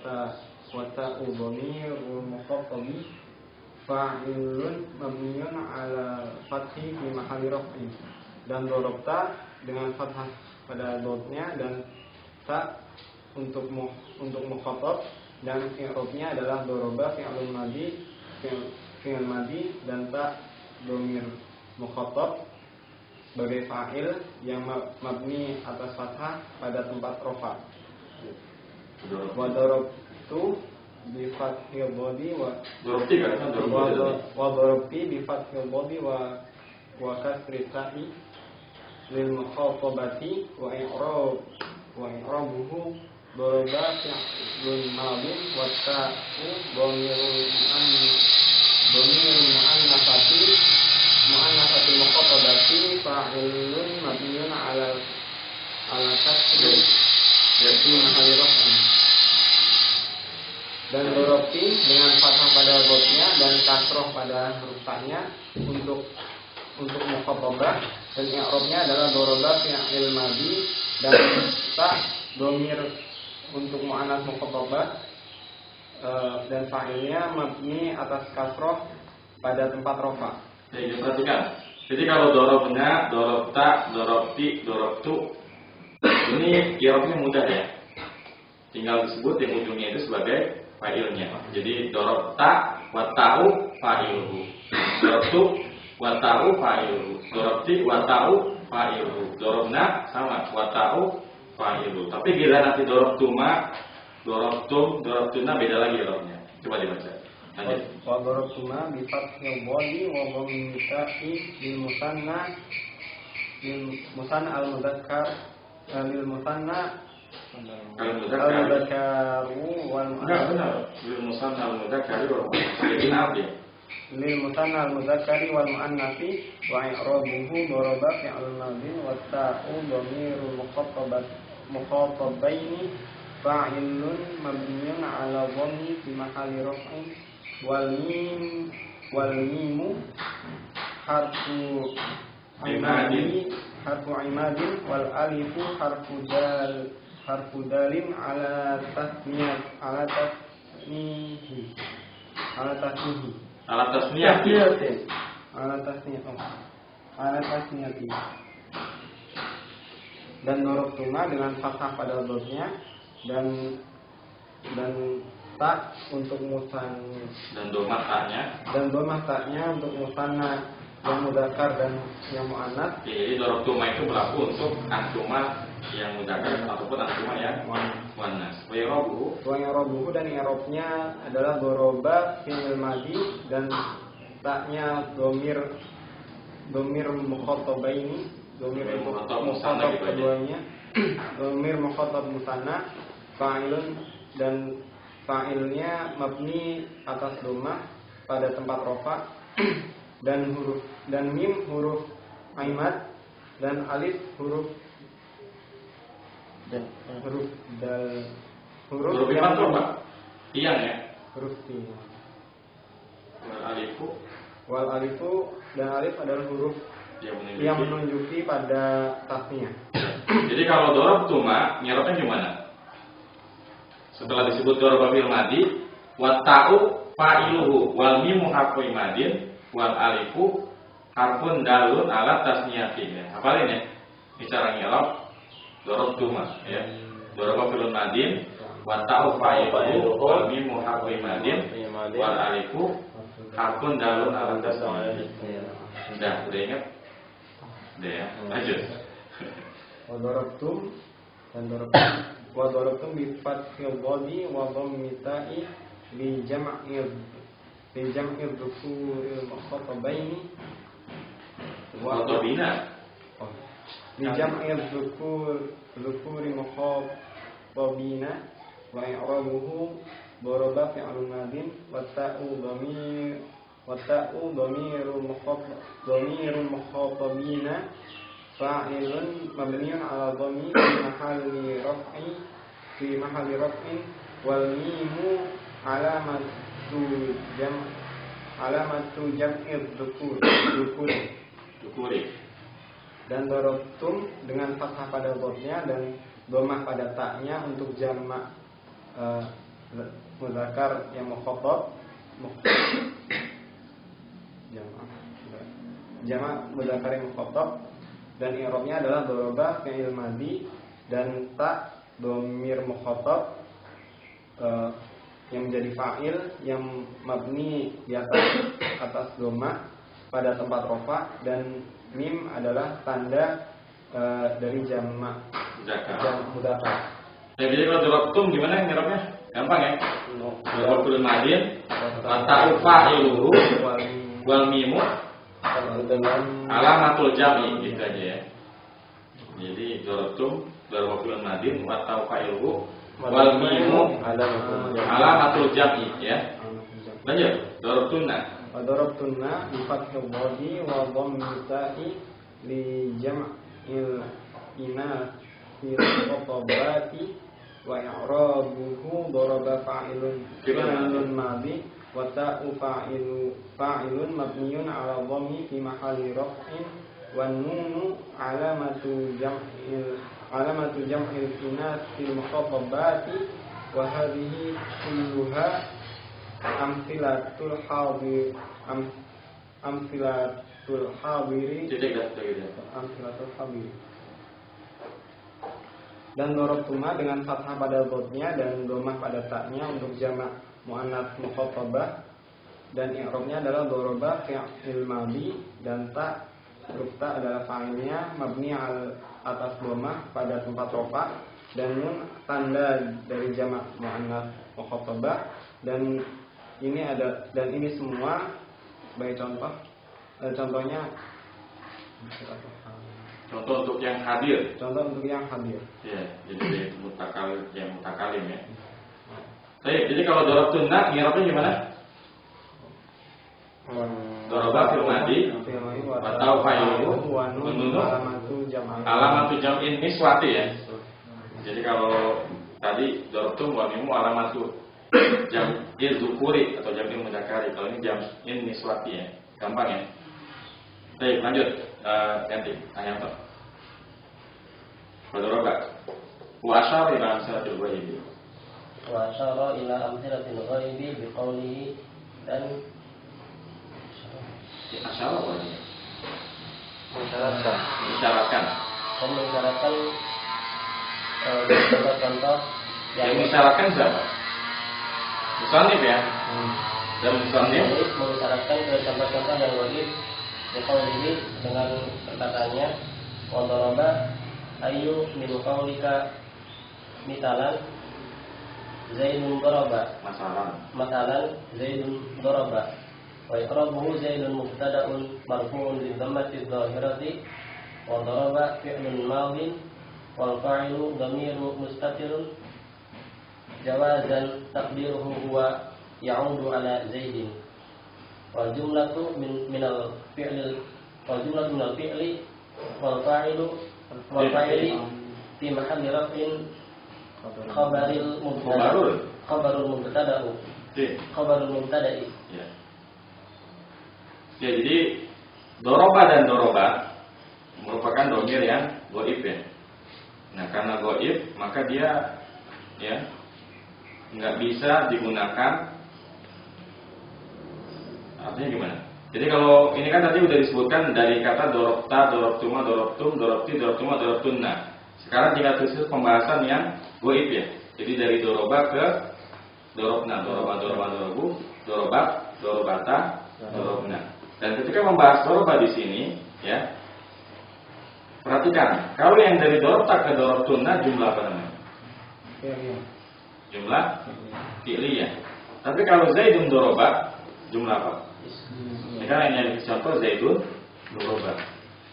Speaker 3: ta'u dhamirul mukhatabi fa'ilun mabniun 'ala fathi fi mahalli raf'in. Dan darabta dengan fathah pada dotnya dan ta untuk mukhatab dan i'rabnya adalah doroba fi'lun madi fi'il madi dan ta dhamir mukhatab sebagai fa'il yang mabni atas fathah pada tempat rafa. Wa darabtu bi fathil bodi wa
Speaker 1: Dorobti kan
Speaker 3: darabti bi fathil bodi wa kasri ta'i lil mukhatabati wa i'rabuhu daraba fi'lun madin wa ta'u dhamirul mu'annasatil mukhatabati fa'ilun mabniun ala kasri yaitu mahalli raf'in. Dan dorobti dengan fathah pada dotnya dan kasroh pada huruf ta-nya untuk mukhatabah, dan i'rabnya adalah doroba fi'il madi dan ta dhamir untuk mu'annas mukhatabah, dan fa'ilnya mabni atas kasroh pada tempat rafa.
Speaker 1: Jadi perhatikan. Jadi kalau dorobnya, dorobta, dorobti, dorobtu, ini i'rabnya mudah ya. Tinggal disebut yang ujungnya itu sebagai fa'ilnya. Jadi dorobta wa ta'u fa'iluhu. Dorobtu wa ta'u fa'iluhu. Dorobti wa ta'u fa'iluhu. Dorobna sama wa ta'u fa'iluhu. Tapi bila nanti dorobtuma, dorobtum, dorobtuna beda lagi i'rabnya. Coba dibaca. Lanjut.
Speaker 3: Wa darabtuma bi fathil bodi wa dhammil ta'i lil musanna al mudzakkar lil musanna al-mudzakkaru wal mu'annas.
Speaker 1: Benar. Lil musanna al-mudzakkari wal mu'annas. Jadi naaf ya.
Speaker 3: Lil musanna al-mudzakkari wal mu'annasi wa i'rabuhu daraba fi'l madin wa ta'u dhamirul mukhatabaini fa'ilun mabniun 'ala dhammi fi mahalli raf'in wal mimu harfu imadin wal alifu harfu dalin ala tasniyati dan dorobtuma dengan fathah pada dotnya dan tak untuk musan
Speaker 1: dan domah taknya untuk musanna yang mudzakkar dan yang mu'annas.
Speaker 2: Jadi dorobtuma itu berlaku untuk antuma yang mudzakkar ataupun antuma yang mu'annas. Wa
Speaker 3: i'rabuhu dan i'rabnya adalah doroba fi'il madi dan taknya dhamir mukhatabaini, dhamir mukhatab keduanya, dhamir mukhatab musanna, fa'ilun dan fa'ilnya mabni atas dhammah pada tempat rafa, dan mim huruf imad dan alif huruf dal huruf yang
Speaker 1: tiang ya.
Speaker 3: Huruf tiang.
Speaker 1: Wal alifu
Speaker 3: Wal alifu dan alif adalah huruf yang menunjuki pada tasnya.
Speaker 1: Jadi kalau dorobtuma nyerotnya gimana? Setelah disebut doroba fi'il madi, wa ta'u fa'iluhu wal mimu harfu imadin wal alifu harfun dalun ala tasniyatihi. Hafalin ya. Ini cara nyerot dorobtuma ya. Doroba fi'il madin, wa ta'u fa'iluhu wal mimu harfu imadin wal alifu harfun dalun ala tasniyatihi. Sudah ingat? Sudah ya. Lanjut.
Speaker 3: Wa darabtum bi fathil bodi wa dhammi ta'i li jam'ir dhukuril mukhatabaini wa
Speaker 1: Mukhtabina.
Speaker 3: li jam'ir dhukuri mukhatabina wa i'rabuhu daraba fi'lun madin wa ta'u dhamirul mukhatabina fa'ilun mabniun 'ala dhammi fi mahalli raf'in wal mimu alamatu jam'ir dhukuri. Dan dorobtum dengan fathah pada dotnya dan domah pada taknya untuk jamak mudzakkar yang mukhatab, jamak mudzakkar yang mukhatab, dan i'rabnya adalah doroba fi'il madi dan ta dhamir mukhatab yang menjadi fa'il yang mabni di atas dhamma pada tempat rofa, dan mim adalah tanda dari jamak mudzakkar.
Speaker 1: Ya, jadi kalau dorobtum gimana ngerapnya? Gampang ya. Dorobtul madin, ta'u fa'iluhu wal mimu
Speaker 3: dengan
Speaker 1: alamatul jam'i gitu aja ya. Jadi dorobtum dorobtul madin wa ta'u fa'iluhu wal mimu alamatul jam'i ya. Lanjut, dorobtunna.
Speaker 3: Wa darabtunna bi fathil dhadi wa dhammil ta'i li jam'il inath fil khatabati wa i'rabuhu daraba fa'ilun fi'lun madhi wa ta'u fa'ilun mabniyun 'ala dhammi fi mahalli raf'in wan nunu 'alamatu jam'il inath fil khatabati wa hadhihi kulluha amsilatul hadiri amsilatul hadiri. Dan dorobtuma dengan fathah pada dotnya dan domah pada taknya untuk jamak muannats mukhatabah, dan i'rabnya adalah doroba fi'il madhi, dan ta huruf ta adalah fa'ilnya mabni atas domah pada tempat rofa, dan nun tanda dari jamak muannats mukhatabah, dan ini semua sebagai contohnya
Speaker 1: contoh untuk yang hadir. Ya, jadi mutakalim ya. Jadi kalau dorobtunna ngerapnya gimana? Doroba fil madi atau fa'iluhu wa nunu alamatu jam'in niswati ya. Jadi kalau tadi dorobtum wa mimu alamatu jam'il dzukuri atau jam'il mudzakkari, kalau ini jam'in niswati ya. Gampang ya. Baik, lanjut. Ganti ayat apa? Doroba wa asyara ila amsalatil ghaibi.
Speaker 2: Wa asyara ila amsalatil ghaibi biqaulihi, dan
Speaker 1: asyara apa ini?
Speaker 2: Mengisyaratkan contoh
Speaker 1: yang mengisyaratkan siapa? Musannif ya. Dan musannif
Speaker 2: mengisyaratkan contoh-contoh yang wajib biqaulihi dengan perkataannya wa daraba ayu min qaulika mitalan Zaidun daraba masalan Zaidun daraba wa iqrabuhu Zaidun mubtada'un marfu'un bi dhammati adh-dhahirati wa daraba fi'lun madhin wal fa'ilu dhamiru mustatirun jawazan taqdiruhu huwa ya'udu ala Zaidin wal jumlatu min al-fi'li wal fa'ilu wal fa'ili fi mahalli raf'in khabarul mubtada'i.
Speaker 1: Ya, jadi doroba dan doroba merupakan domir yang goib ya. Nah, karena goib maka dia ya nggak bisa digunakan. Artinya gimana? Jadi kalau ini kan tadi udah disebutkan dari kata dorobta, dorobtuma, dorobtum, dorobti, dorobtuma, dorobtunna. Sekarang tinggal khusus pembahasan yang goib ya. Jadi dari doroba ke dorobna, doroba, dorobu, dorobak, dorobata, dorobna. Dan ketika membahas doroba di sini, ya, perhatikan, kalau yang dari dorobta ke dorobtunna jumlah apa namanya? Jumlah fi'liyah. Tapi kalau Zaidun doroba, jumlah apa? Ini kan yang contoh Zaidun doroba.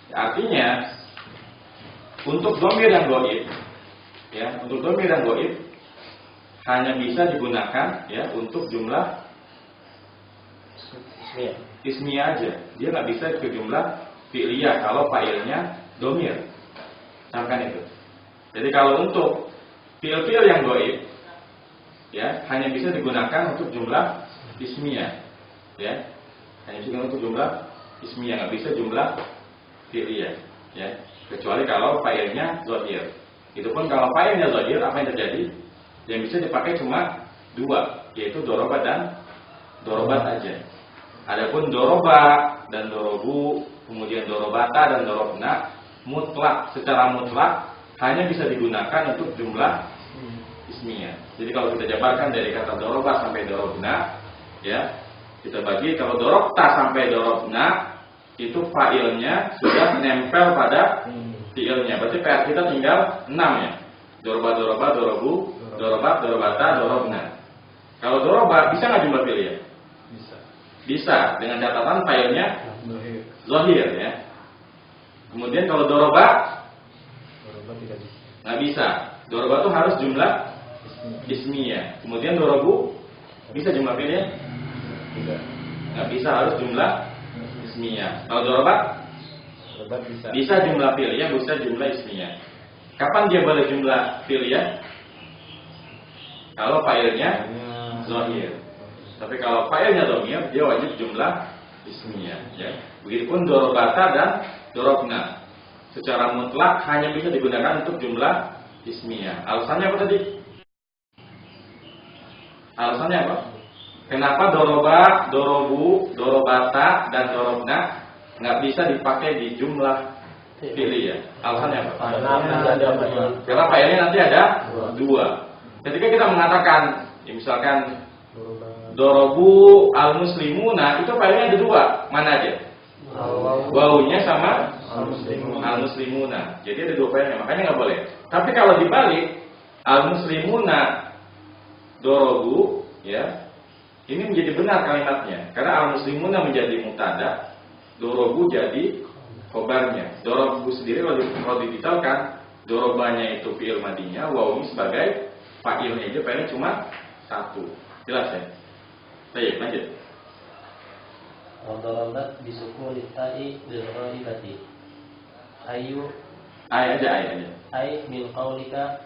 Speaker 1: Artinya untuk domir yang goib, ya, untuk domir yang goib hanya bisa digunakan ya untuk jumlah ismiyah aja. Dia nggak bisa ke jumlah fi'liyah kalau fa'ilnya domir. Camkan itu. Jadi kalau untuk fi'il-fi'il yang goib, ya, hanya bisa digunakan untuk jumlah ismiyah, ya, hanya bisa untuk jumlah ismiyah, nggak bisa jumlah fi'liyah, ya. Kecuali kalau fa'ilnya dhamir. Itu pun kalau fa'ilnya dhamir, apa yang terjadi? Yang bisa dipakai cuma dua, yaitu doroba dan dorobat aja. Adapun doroba dan dorobu, kemudian dorobata dan dorobna, mutlak, secara mutlak hanya bisa digunakan untuk jumlah ismiyah. Jadi kalau kita jabarkan dari kata doroba sampai dorobna, ya, kita bagi kalau dorobta sampai dorobna itu fa'ilnya sudah nempel pada fi'ilnya. Berarti PR kita tinggal 6 ya. Doroba, doroba, dorobu, dorobat, dorobata, dorobna. Kalau doroba bisa nggak jumlah fi'il ya?
Speaker 3: Bisa.
Speaker 1: Bisa, dengan catatan fa'ilnya zahir ya. Kemudian kalau doroba
Speaker 3: tidak bisa.
Speaker 1: nggak bisa. Doroba itu harus jumlah ismiyah. Kemudian dorobu bisa jumlah fi'il ya?
Speaker 3: Tidak.
Speaker 1: Nggak bisa, harus jumlah ismiyah. Kalau doroba
Speaker 3: Bisa.
Speaker 1: bisa jumlah fi'il ya, bisa jumlah ismiyah. Kapan dia boleh jumlah fi'il ya? Kalau fa'ilnya zahir. Tapi kalau fa'ilnya dhamir, dia wajib jumlah ismiyah ya. Begitupun dorobata dan dorobna. Secara mutlak hanya bisa digunakan untuk jumlah ismiyah. Alasannya apa tadi? Alasannya apa? Kenapa doroba, dorobu, dorobata dan dorobna nggak bisa dipakai di jumlah fi'il ya? Alasannya apa? Karena fa'ilnya nanti ada 2. Ketika kita mengatakan, ya misalkan dorobu al-muslimuna, itu fa'ilnya ada 2. Mana aja? Wawunya sama al-muslimuna. Jadi ada 2 fa'ilnya, makanya nggak boleh. Tapi kalau dibalik, al-muslimuna dorobu, ya, ini menjadi benar kalimatnya. Karena al-muslimuna menjadi mubtada, dorobu jadi khobarnya. Dorobu sendiri kalau didetailkan, dorobanya itu fi'il madinya, wawunya sebagai fa'ilnya aja, fa'ilnya cuma 1. Jelas ya? Baik, lanjut.
Speaker 2: Dorobat bisukun ta'i bil ghaibati. Ayu
Speaker 1: Aja.
Speaker 2: ay min qaulika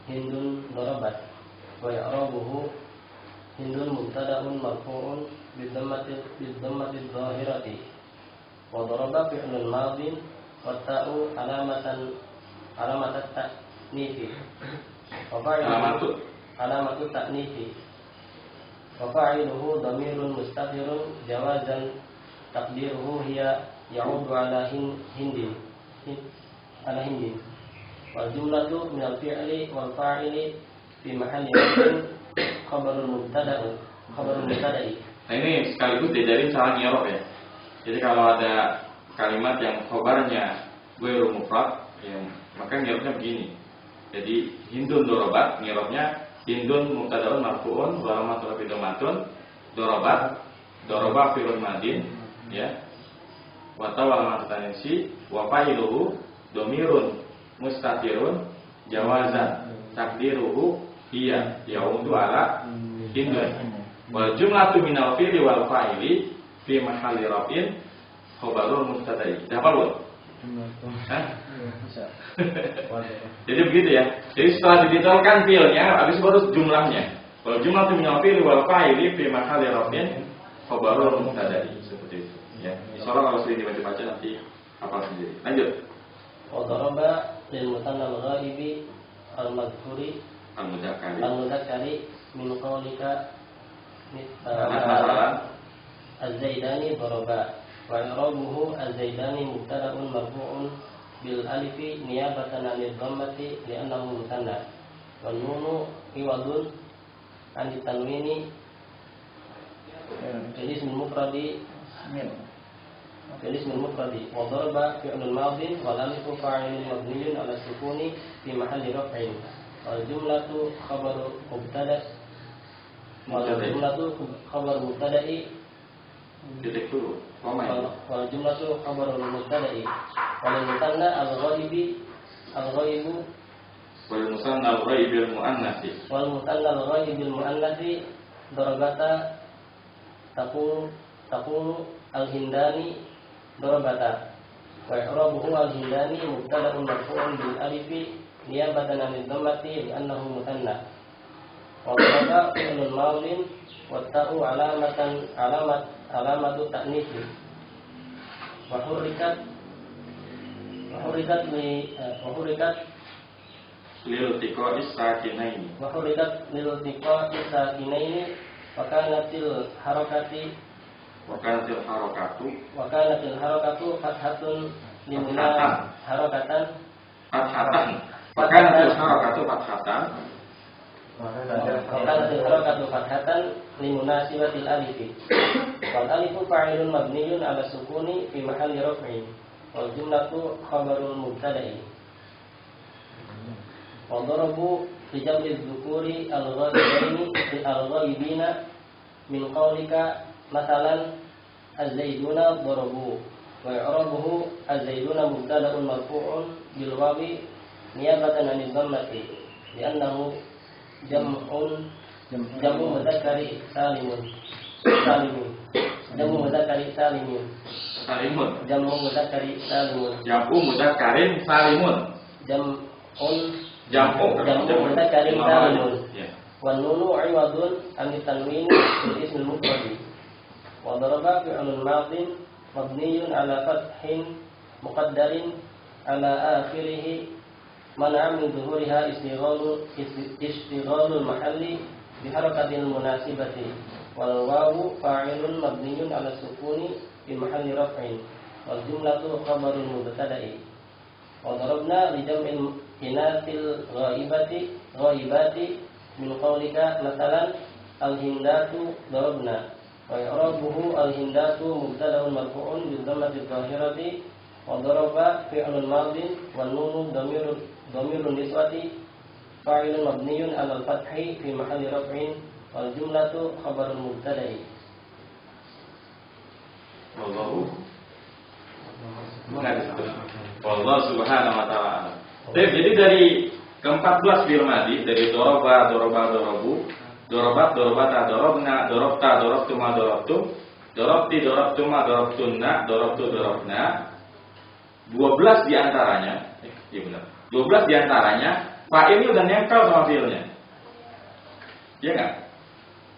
Speaker 2: hindun dorobat. Wa ya'rabuhu hindun mubtada'un marfu'un bid-dhammati dhahirati. Wa daraba fi'lun madin wa ta'u alamat ta'nifi. Wa alamatu ta'nifi. Wa fa'iluhu dhamirun mustatirun jawazan taqdiruhu hiya ya'udu ala hindin. Wal jumlatu min al-fi'li wal fa'ili fi mahalli khabarul mubtada'i.
Speaker 1: Nah ini sekaligus diajarin cara nyirob ya. Jadi kalau ada kalimat yang khobarnya ghairu mufrad, ya, maka nyirobnya begini. Jadi hindun dorobat, nyirobnya hindun mubtada'un marfu'un wa alamatun bidamatun dorobat, doroba fi'lun madin, ya. Wa tawalamat tanisi wa fa'iluhu dhamirun mustatirun jawazan takdiruhu hiya yaudu ala hindun. Wal jumlatu minal fi'li wal fa'ili fi mahalli raf'in khabarul mubtada'i. Hafal belum? Jadi begitu ya. Jadi setelah didetailkan fi'ilnya, habis baru jumlahnya. Wal jumlatu minal fi'li wal fa'ili fi mahalli raf'in khabarul mubtada'i. Seperti itu ya. Insyaallah kalau sering dibaca-baca nanti hafal sendiri. Lanjut.
Speaker 2: Wa daraba lil mutanna al-ghaibi al-madhkuri al-mudzakkari min qawlika az-zaidani daraba wa i'rabuhu az-zaidani mubtada'un marfu'un bil alifi niyabatan 'anil dhammati li'annahu mutanna wa nunu iwadun 'an tanwini jadi ismul mufradi wa daraba fi'lun madin wal alifu fa'ilun mabniyyun 'ala sukuni fi mahalli raf'in wal jumlatu khabaru mubtada' mubtada'i
Speaker 1: titik dulu.
Speaker 2: Wal jumlatu khabarul mubtada'i wal mutanna al-ghaibu
Speaker 1: Wal musanna al-ghaibil muannatsi.
Speaker 2: Wal mutanna al-ghaibil muannatsi darabata taqulu al-hindani darabata wa i'rabuhu al-hindani mubtada'un marfu'un bil alifi niyabatan 'anil dhammati li'annahu mutanna. Wa daraba fi'lun madin wa ta'u alamatu ta'nifi. Wa hurrikat
Speaker 1: lil tiqa'is sakinaini.
Speaker 2: Wa hurrikat lil tiqa'is sakinaini wa kanatil harakatu fathatun limuna harakatan
Speaker 1: Wa kanatil harakatu fathatan
Speaker 4: harokatu fathatan limunasibatil alifi. Wal alifu fa'ilun mabniyun ala sukuni fi mahalli raf'in. Wal jumlatu khabarul mubtada'i. Wa darabu fi jam'i dzukuri al-ghaibina min qawlika mathalan az-zaiduna darabu. Wa i'rabuhu az-zaiduna mubtada'un marfu'un bil wawi niyabatan 'anil dhammati li'annahu jamu mudzakkari salimun. Jamu mudzakkari salimun. Jamu mudzakkari salimun.
Speaker 1: Jamu mudzakkarin salimun. Jamu
Speaker 4: mudzakkari salimun. Wan nunu 'iwadun an tanwin fil ismil mufrad. Wa daraba fi'lun madin mabniyun ala fathin muqaddarin ala akhirih mana min zuhuriha istighalul mahalli biharakatil munasibati wal wawu fa'ilun mabniyun ala sukuni fi mahalli raf'in wal jumlatu khabarul mubtada'i wa darabna li jam'il inatil ghaibati min qawlika masalan al-hindatu darabna wa i'rabuhu al-hindatu mubtada'un marfu'un bi dhammati dhahirati wa daraba fi'lun madin wan nunu dhamirun niswati fa'ilun mabniyun 'alal fathi fi mahalli raf'in wal jumlatu khabarul mubtada'i.
Speaker 1: Wallahu subhanahu wa ta'ala. Jadi dari ke-14 fi'il madhi, dari doroba, dorobu, dorobat, dorobata, dorobna, dorobta, dorobtuma, dorobtum, dorobti, dorobtuma, dorobtunna, dorobtu, dorobna. 12 diantaranya, iya benar. 12 diantaranya fa'ilnya udah nempel sama fi'ilnya. Iya enggak?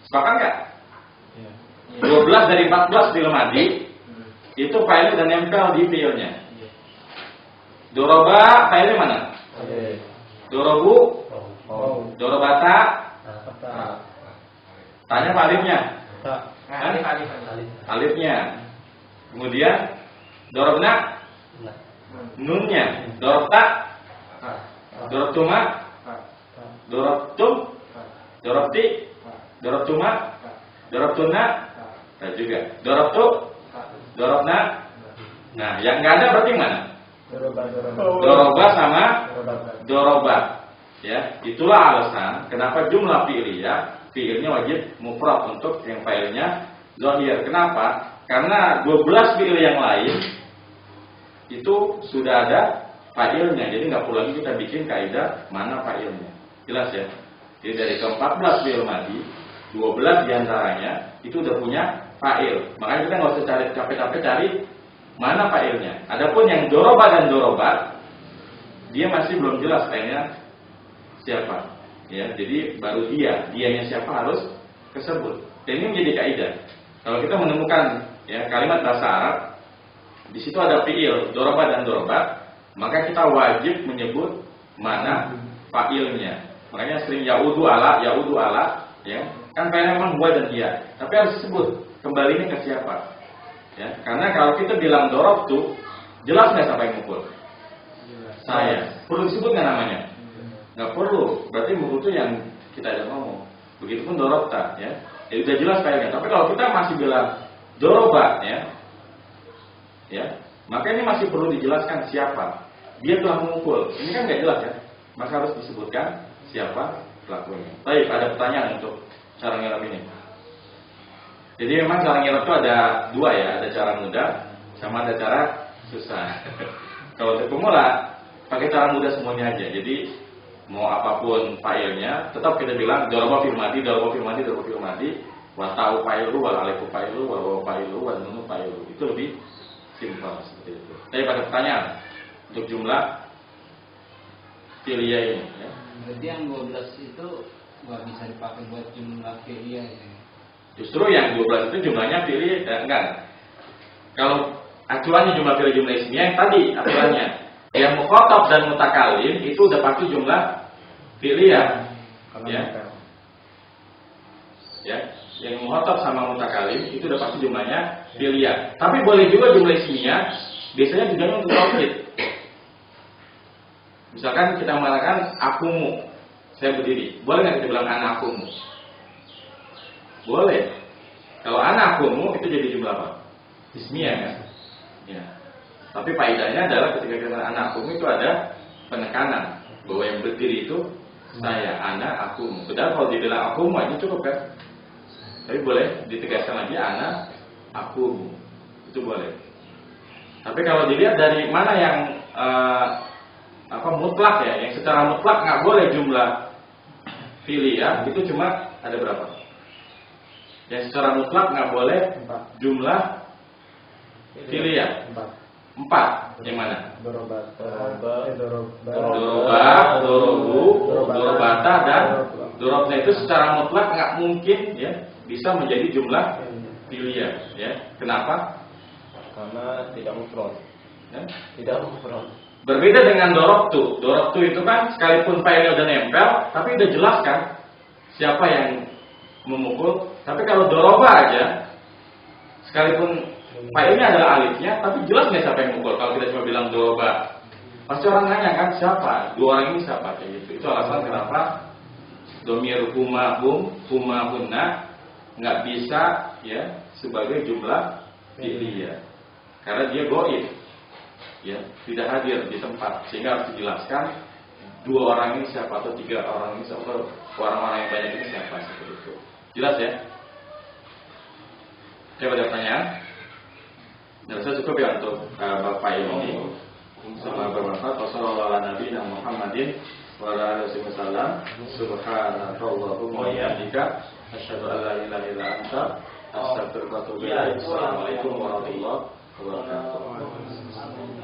Speaker 1: Sepakat enggak? 12 dari 14 fi'il madhi itu fa'ilnya udah nempel di fi'ilnya. Doroba fa'ilnya mana? Dorobu, dorobata, tanya alifnya. Alifnya. Kemudian dorobna, nunnya. Dorobta, dorobtuma, dorobtum, dorobti, dorobtuma, dorobtunna, dan juga dorobtu, dorobna. Nah, yang nggak ada berarti mana? Doroba sama doroba. Ya, itulah alasan kenapa jumlah fiilnya wajib mufrad untuk yang failnya zahir. Kenapa? Karena 12 fiil yang lain itu sudah ada failnya. Jadi nggak perlu lagi kita bikin kaidah mana failnya. Jelas ya? Jadi dari ke-14 fiil madhi, 12 diantaranya itu udah punya fa'il. Makanya kita nggak usah cari capek-capek cari mana fa'ilnya. Adapun yang doroba dan dorobat, dia masih belum jelas fa'ilnya siapa. Ya, jadi baru dianya siapa harus kesebut. Dan ini menjadi kaidah. Kalau kita menemukan ya kalimat bahasa Arab, di situ ada fi'il doroba dan dorobat, maka kita wajib menyebut mana fa'ilnya. Makanya sering yaudu ala, ya. Kan fa'ilnya memang huwa dan dia, tapi harus disebut kembalinya ke siapa. Ya, karena kalau kita bilang dorobtu, jelas nggak siapa yang mukul? Saya. Perlu disebut nggak namanya? Nggak perlu. Berarti mukul itu yang kita ada ngomong. Begitupun dorobta, ya. Jadi udah jelas kayaknya. Tapi kalau kita masih bilang doroba, ya, maka ini masih perlu dijelaskan siapa dia telah memukul. Ini kan nggak jelas ya. Maka harus disebutkan siapa pelakunya. Baik, ada pertanyaan untuk cara ngiram ini. Jadi memang cara ngiram itu ada dua ya, ada cara mudah sama ada cara susah. Kalau untuk pemula pakai cara mudah semuanya aja. Jadi mau apapun failnya, tetap kita bilang doroba fi'il madhi, wa ta'u fa'ilu, wal alifu fa'ilu, wal wawu fa'ilu, wal nunu fa'ilu. Itu lebih simpel seperti itu. Tapi pada pertanyaan untuk jumlah fi'liyah ini. Ya.
Speaker 5: Berarti yang 12 itu nggak bisa dipakai buat jumlah fi'liyah ya.
Speaker 1: Justru yang 12 itu jumlahnya fi'li enggak. Kalau acuannya jumlah fi'li jumlah ismiyah yang tadi aturannya. Yang mukhatab dan mutakalim itu udah pasti jumlah fi'liyah. Ya. Yang mukhatab sama mutakalim itu udah pasti jumlahnya fi'liyah. Tapi boleh juga jumlah ismiyah, biasanya jumlahnya untuk tauhid. Misalkan kita mengatakan akumu, saya berdiri. Boleh nggak kita bilang anakumu? Boleh. Kalau ana akumu itu jadi jumlah apa? Ismiyah kan? Ya. Tapi faedahnya adalah ketika kita ana akumu itu ada penekanan bahwa yang berdiri itu saya, ana, akumu. Padahal kalau dibilang akumu itu cukup kan? Tapi boleh ditegaskan lagi ana, akumu. Itu boleh. Tapi kalau dilihat dari mana yang mutlak ya, yang secara mutlak nggak boleh jumlah filia, itu cuma ada berapa? Yang secara mutlak nggak boleh jumlah filia. 4. Yang mana?
Speaker 3: Doroba,
Speaker 1: dorobu, dorobata dan dorobna itu secara mutlak nggak mungkin ya bisa menjadi jumlah filia. Ya, kenapa?
Speaker 2: Karena tidak mufrad.
Speaker 1: Ya?
Speaker 2: Tidak mufrad.
Speaker 1: Berbeda dengan dorobtu. Dorobtu itu kan sekalipun failnya udah nempel, tapi udah jelas kan siapa yang memukul. Tapi kalau doroba aja, sekalipun failnya adalah alifnya, tapi jelas nggak siapa yang memukul. Kalau kita cuma bilang doroba, pasti orang nanya kan siapa? Dua orang ini siapa? Kayak gitu. Itu alasan kenapa domir huma hum, huma hunna nggak bisa ya sebagai jumlah fi'liyah. Karena dia goib, ya tidak hadir di tempat, sehingga harus dijelaskan dua orang ini siapa atau tiga orang ini siapa, atau orang-orang yang banyak ini siapa, seperti itu. Jelas ya? Coba ada pertanyaan? Nah, saya cukup ya untuk Bapak ini. Semoga bermanfaat. Wassalamualaikum warahmatullahi wabarakatuh. Subhanallahumma wa bihamdika asyhadu an la ilaha illa anta astaghfiruka wa atubu ilaik. Assalamualaikum warahmatullahi wabarakatuh.